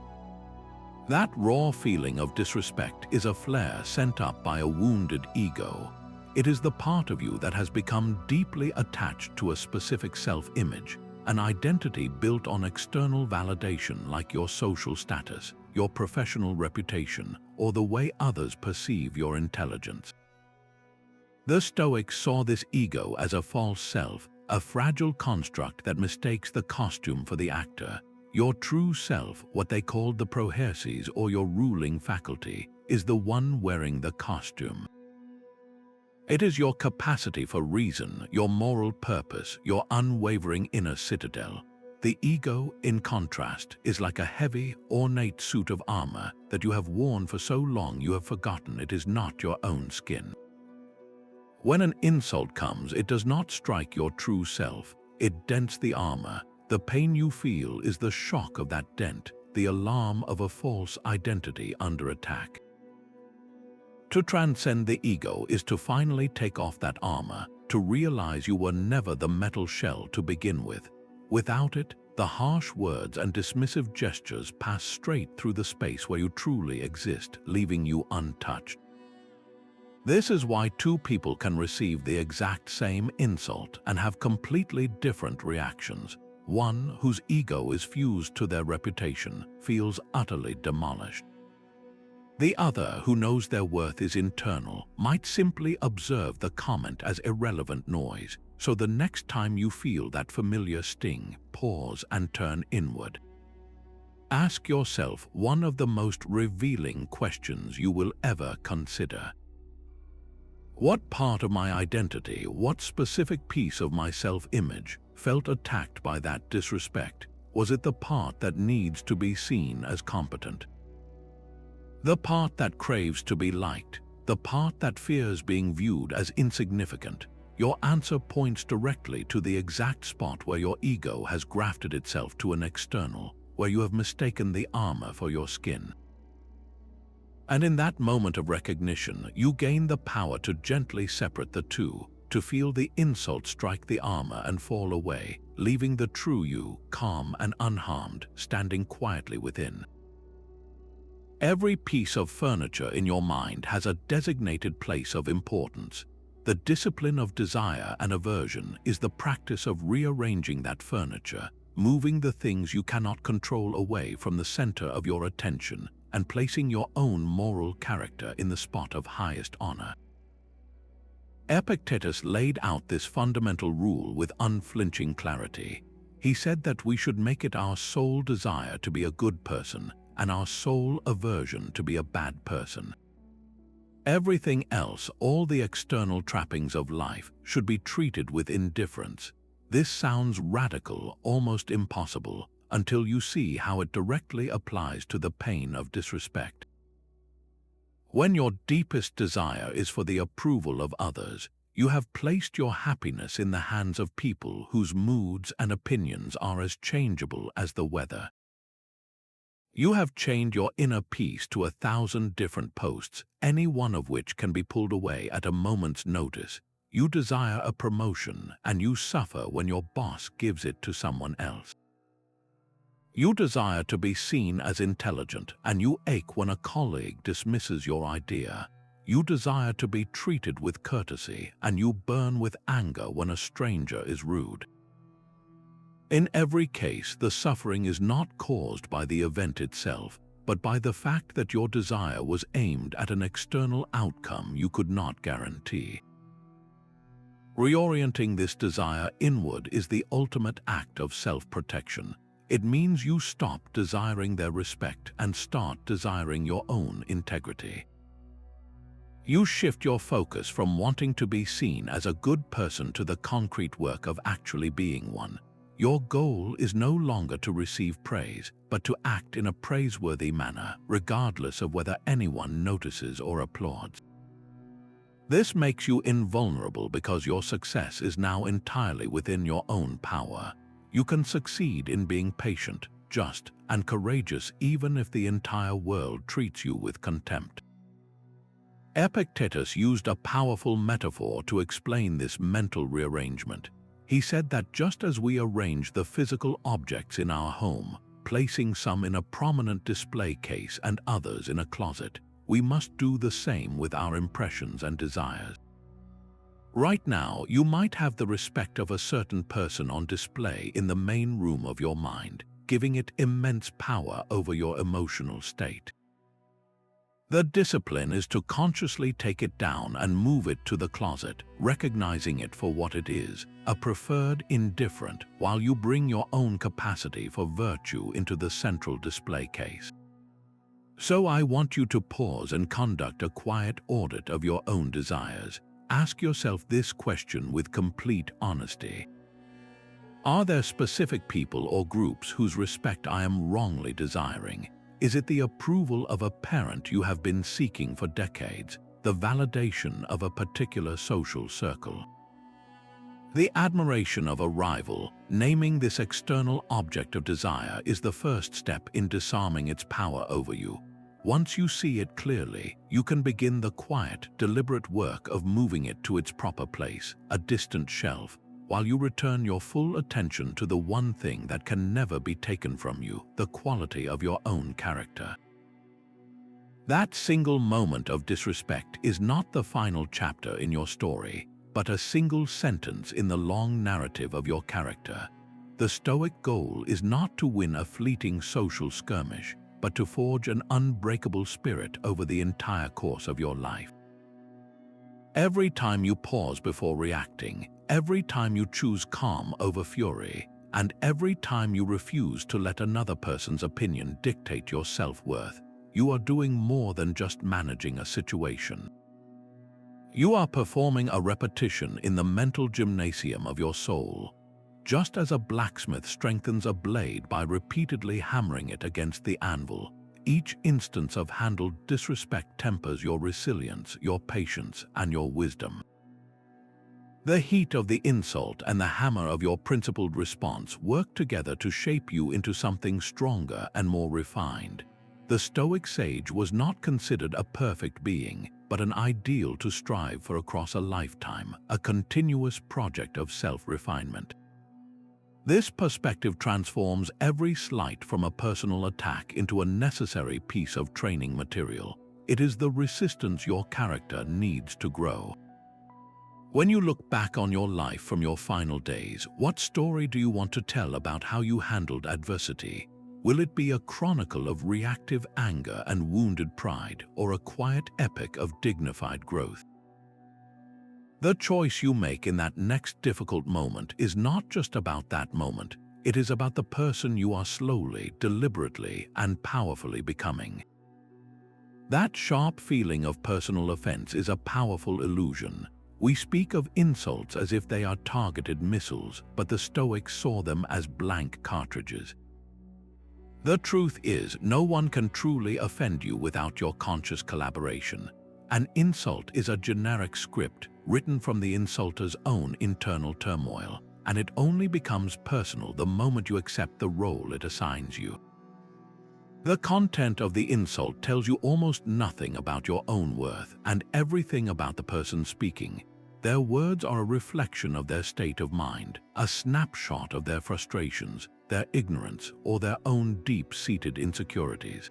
That raw feeling of disrespect is a flare sent up by a wounded ego. It is the part of you that has become deeply attached to a specific self-image, an identity built on external validation like your social status, your professional reputation, or the way others perceive your intelligence. The Stoics saw this ego as a false self, a fragile construct that mistakes the costume for the actor. Your true self, what they called the proherses or your ruling faculty, is the one wearing the costume. It is your capacity for reason, your moral purpose, your unwavering inner citadel. The ego, in contrast, is like a heavy, ornate suit of armor that you have worn for so long you have forgotten it is not your own skin. When an insult comes, it does not strike your true self, it dents the armor. The pain you feel is the shock of that dent, the alarm of a false identity under attack. To transcend the ego is to finally take off that armor, to realize you were never the metal shell to begin with. Without it, the harsh words and dismissive gestures pass straight through the space where you truly exist, leaving you untouched. This is why two people can receive the exact same insult and have completely different reactions. One whose ego is fused to their reputation feels utterly demolished. The other, who knows their worth is internal, might simply observe the comment as irrelevant noise. So the next time you feel that familiar sting, pause and turn inward. Ask yourself one of the most revealing questions you will ever consider. What part of my identity, what specific piece of my self-image felt attacked by that disrespect? Was it the part that needs to be seen as competent? The part that craves to be liked? the part that fears being viewed as insignificant, your answer points directly to the exact spot where your ego has grafted itself to an external, where you have mistaken the armor for your skin. And in that moment of recognition, you gain the power to gently separate the two, to feel the insult strike the armor and fall away, leaving the true you, calm and unharmed, standing quietly within. Every piece of furniture in your mind has a designated place of importance. The discipline of desire and aversion is the practice of rearranging that furniture, moving the things you cannot control away from the center of your attention, and placing your own moral character in the spot of highest honor. Epictetus laid out this fundamental rule with unflinching clarity. He said that we should make it our sole desire to be a good person and our sole aversion to be a bad person. Everything else, all the external trappings of life, should be treated with indifference. This sounds radical, almost impossible, until you see how it directly applies to the pain of disrespect. When your deepest desire is for the approval of others, you have placed your happiness in the hands of people whose moods and opinions are as changeable as the weather. You have chained your inner peace to 1,000 different posts, any one of which can be pulled away at a moment's notice. You desire a promotion, and you suffer when your boss gives it to someone else. You desire to be seen as intelligent, and you ache when a colleague dismisses your idea. You desire to be treated with courtesy, and you burn with anger when a stranger is rude. In every case, the suffering is not caused by the event itself, but by the fact that your desire was aimed at an external outcome you could not guarantee. Reorienting this desire inward is the ultimate act of self-protection. It means you stop desiring their respect and start desiring your own integrity. You shift your focus from wanting to be seen as a good person to the concrete work of actually being one. Your goal is no longer to receive praise, but to act in a praiseworthy manner, regardless of whether anyone notices or applauds. This makes you invulnerable because your success is now entirely within your own power. You can succeed in being patient, just, and courageous even if the entire world treats you with contempt. Epictetus used a powerful metaphor to explain this mental rearrangement. He said that just as we arrange the physical objects in our home, placing some in a prominent display case and others in a closet, we must do the same with our impressions and desires. Right now, you might have the respect of a certain person on display in the main room of your mind, giving it immense power over your emotional state. The discipline is to consciously take it down and move it to the closet, recognizing it for what it is, a preferred indifferent, while you bring your own capacity for virtue into the central display case. So I want you to pause and conduct a quiet audit of your own desires. Ask yourself this question with complete honesty. Are there specific people or groups whose respect I am wrongly desiring? Is it the approval of a parent you have been seeking for decades, the validation of a particular social circle? The admiration of a rival, naming this external object of desire, is the first step in disarming its power over you. Once you see it clearly, you can begin the quiet, deliberate work of moving it to its proper place, a distant shelf, while you return your full attention to the one thing that can never be taken from you, the quality of your own character. That single moment of disrespect is not the final chapter in your story, but a single sentence in the long narrative of your character. The Stoic goal is not to win a fleeting social skirmish, but to forge an unbreakable spirit over the entire course of your life. Every time you pause before reacting, every time you choose calm over fury, and every time you refuse to let another person's opinion dictate your self-worth, you are doing more than just managing a situation. You are performing a repetition in the mental gymnasium of your soul. Just as a blacksmith strengthens a blade by repeatedly hammering it against the anvil, each instance of handled disrespect tempers your resilience, your patience, and your wisdom. The heat of the insult and the hammer of your principled response work together to shape you into something stronger and more refined. The Stoic sage was not considered a perfect being, but an ideal to strive for across a lifetime, a continuous project of self-refinement. This perspective transforms every slight from a personal attack into a necessary piece of training material. It is the resistance your character needs to grow. When you look back on your life from your final days, what story do you want to tell about how you handled adversity? Will it be a chronicle of reactive anger and wounded pride, or a quiet epic of dignified growth? The choice you make in that next difficult moment is not just about that moment. It is about the person you are slowly, deliberately, and powerfully becoming. That sharp feeling of personal offense is a powerful illusion. We speak of insults as if they are targeted missiles, but the Stoics saw them as blank cartridges. The truth is, no one can truly offend you without your conscious collaboration. An insult is a generic script written from the insulter's own internal turmoil, and it only becomes personal the moment you accept the role it assigns you. The content of the insult tells you almost nothing about your own worth and everything about the person speaking. Their words are a reflection of their state of mind, a snapshot of their frustrations, their ignorance, or their own deep-seated insecurities.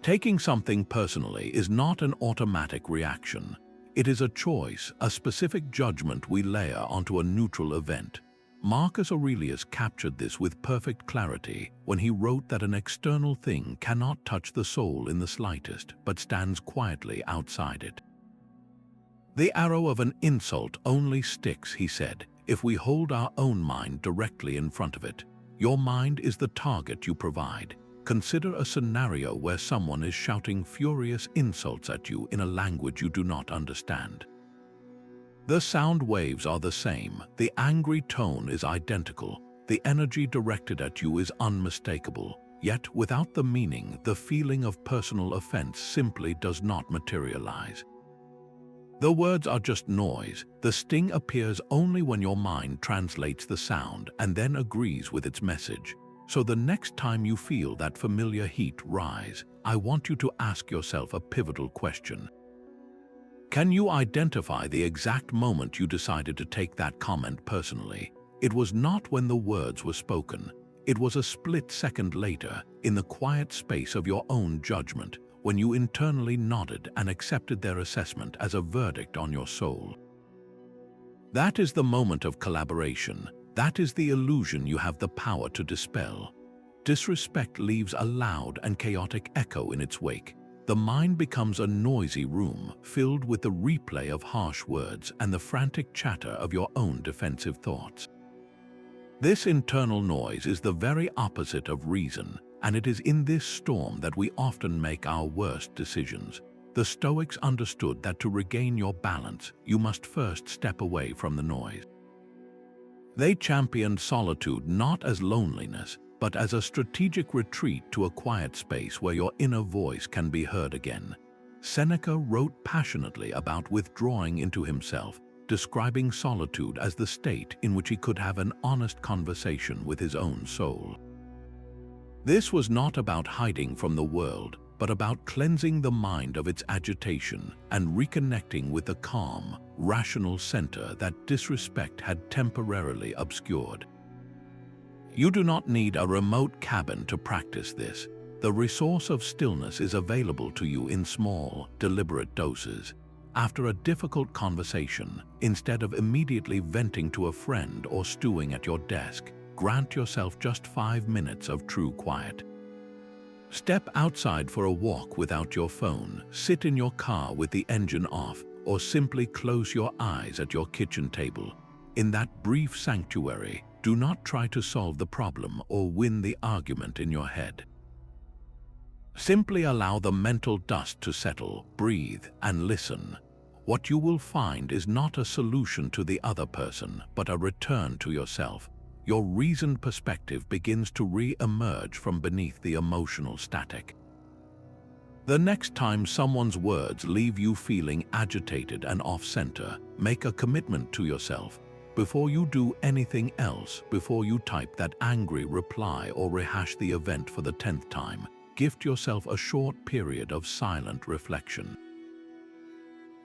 Taking something personally is not an automatic reaction. It is a choice, a specific judgment we layer onto a neutral event. Marcus Aurelius captured this with perfect clarity when he wrote that an external thing cannot touch the soul in the slightest, but stands quietly outside it. The arrow of an insult only sticks, he said, if we hold our own mind directly in front of it. Your mind is the target you provide. Consider a scenario where someone is shouting furious insults at you in a language you do not understand. The sound waves are the same, the angry tone is identical, the energy directed at you is unmistakable, yet without the meaning, the feeling of personal offense simply does not materialize. The words are just noise. The sting appears only when your mind translates the sound and then agrees with its message. So the next time you feel that familiar heat rise, I want you to ask yourself a pivotal question. Can you identify the exact moment you decided to take that comment personally? It was not when the words were spoken. It was a split second later, in the quiet space of your own judgment, when you internally nodded and accepted their assessment as a verdict on your soul. That is the moment of collaboration. That is the illusion you have the power to dispel. Disrespect leaves a loud and chaotic echo in its wake. The mind becomes a noisy room filled with the replay of harsh words and the frantic chatter of your own defensive thoughts. This internal noise is the very opposite of reason, and it is in this storm that we often make our worst decisions. The Stoics understood that to regain your balance, you must first step away from the noise. They championed solitude not as loneliness, but as a strategic retreat to a quiet space where your inner voice can be heard again. Seneca wrote passionately about withdrawing into himself, describing solitude as the state in which he could have an honest conversation with his own soul. This was not about hiding from the world, but about cleansing the mind of its agitation and reconnecting with the calm, rational center that disrespect had temporarily obscured. You do not need a remote cabin to practice this. The resource of stillness is available to you in small, deliberate doses. After a difficult conversation, instead of immediately venting to a friend or stewing at your desk, grant yourself just 5 minutes of true quiet. Step outside for a walk without your phone, sit in your car with the engine off, or simply close your eyes at your kitchen table. In that brief sanctuary, do not try to solve the problem or win the argument in your head. Simply allow the mental dust to settle, breathe, and listen. What you will find is not a solution to the other person, but a return to yourself. Your reasoned perspective begins to re-emerge from beneath the emotional static. The next time someone's words leave you feeling agitated and off-center, make a commitment to yourself. Before you do anything else, before you type that angry reply or rehash the event for the 10th time, gift yourself a short period of silent reflection.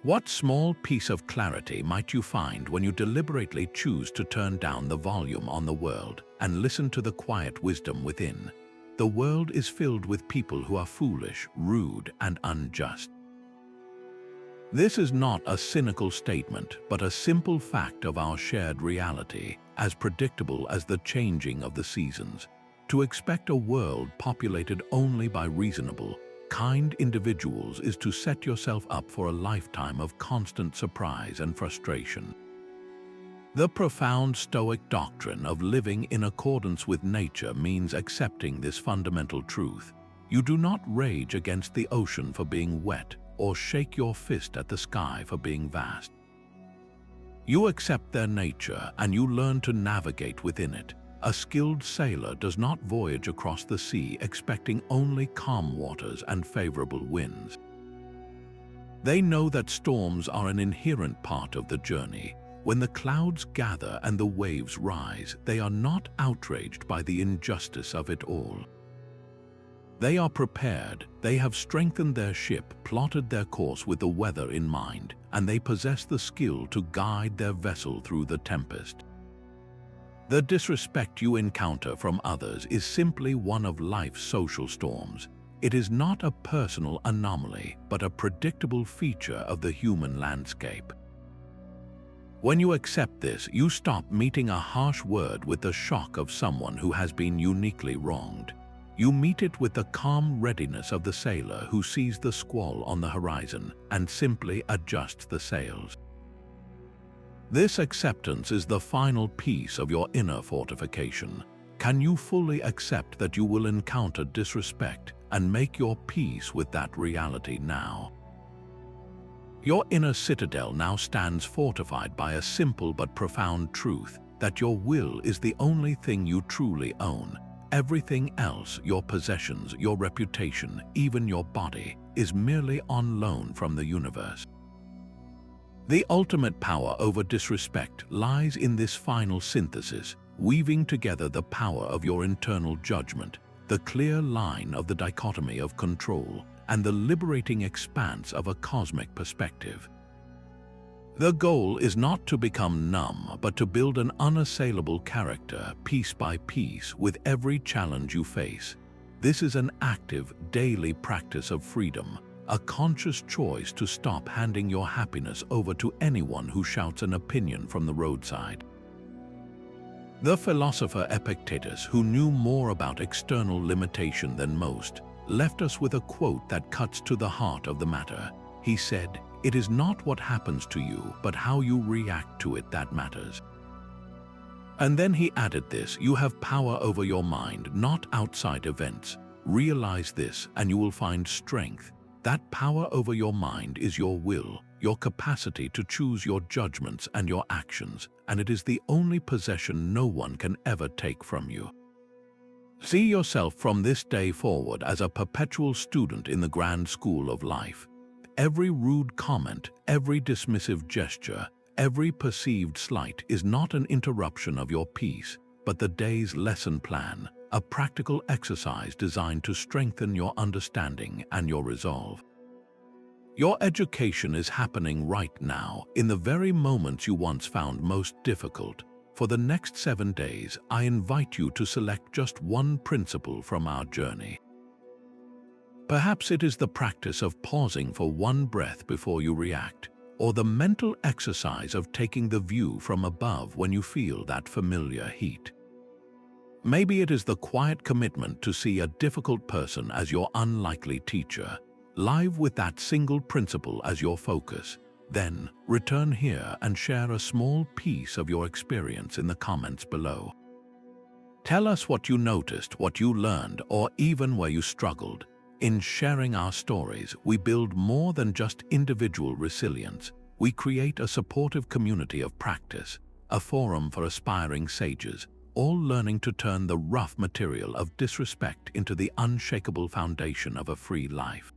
What small piece of clarity might you find when you deliberately choose to turn down the volume on the world and listen to the quiet wisdom within? The world is filled with people who are foolish, rude, and unjust. This is not a cynical statement, but a simple fact of our shared reality, as predictable as the changing of the seasons. To expect a world populated only by reasonable, kind individuals is to set yourself up for a lifetime of constant surprise and frustration. The profound Stoic doctrine of living in accordance with nature means accepting this fundamental truth. You do not rage against the ocean for being wet, or shake your fist at the sky for being vast. You accept their nature and you learn to navigate within it. A skilled sailor does not voyage across the sea expecting only calm waters and favorable winds. They know that storms are an inherent part of the journey. When the clouds gather and the waves rise, they are not outraged by the injustice of it all. They are prepared, they have strengthened their ship, plotted their course with the weather in mind, and they possess the skill to guide their vessel through the tempest. The disrespect you encounter from others is simply one of life's social storms. It is not a personal anomaly, but a predictable feature of the human landscape. When you accept this, you stop meeting a harsh word with the shock of someone who has been uniquely wronged. You meet it with the calm readiness of the sailor who sees the squall on the horizon and simply adjusts the sails. This acceptance is the final piece of your inner fortification. Can you fully accept that you will encounter disrespect and make your peace with that reality now? Your inner citadel now stands fortified by a simple but profound truth, that your will is the only thing you truly own. Everything else, your possessions, your reputation, even your body, is merely on loan from the universe. The ultimate power over disrespect lies in this final synthesis, weaving together the power of your internal judgment, the clear line of the dichotomy of control, and the liberating expanse of a cosmic perspective. The goal is not to become numb, but to build an unassailable character, piece by piece, with every challenge you face. This is an active, daily practice of freedom, a conscious choice to stop handing your happiness over to anyone who shouts an opinion from the roadside. The philosopher Epictetus, who knew more about external limitation than most, left us with a quote that cuts to the heart of the matter. He said, "It is not what happens to you, but how you react to it that matters." And then he added this, "You have power over your mind, not outside events. Realize this and you will find strength. That power over your mind is your will, your capacity to choose your judgments and your actions, and it is the only possession no one can ever take from you." See yourself from this day forward as a perpetual student in the grand school of life. Every rude comment, every dismissive gesture, every perceived slight is not an interruption of your peace, but the day's lesson plan, a practical exercise designed to strengthen your understanding and your resolve. Your education is happening right now, in the very moments you once found most difficult. For the next 7 days, I invite you to select just one principle from our journey. Perhaps it is the practice of pausing for one breath before you react, or the mental exercise of taking the view from above when you feel that familiar heat. Maybe it is the quiet commitment to see a difficult person as your unlikely teacher, live with that single principle as your focus. Then, return here and share a small piece of your experience in the comments below. Tell us what you noticed, what you learned, or even where you struggled. In sharing our stories, we build more than just individual resilience. We create a supportive community of practice, a forum for aspiring sages, all learning to turn the rough material of disrespect into the unshakable foundation of a free life.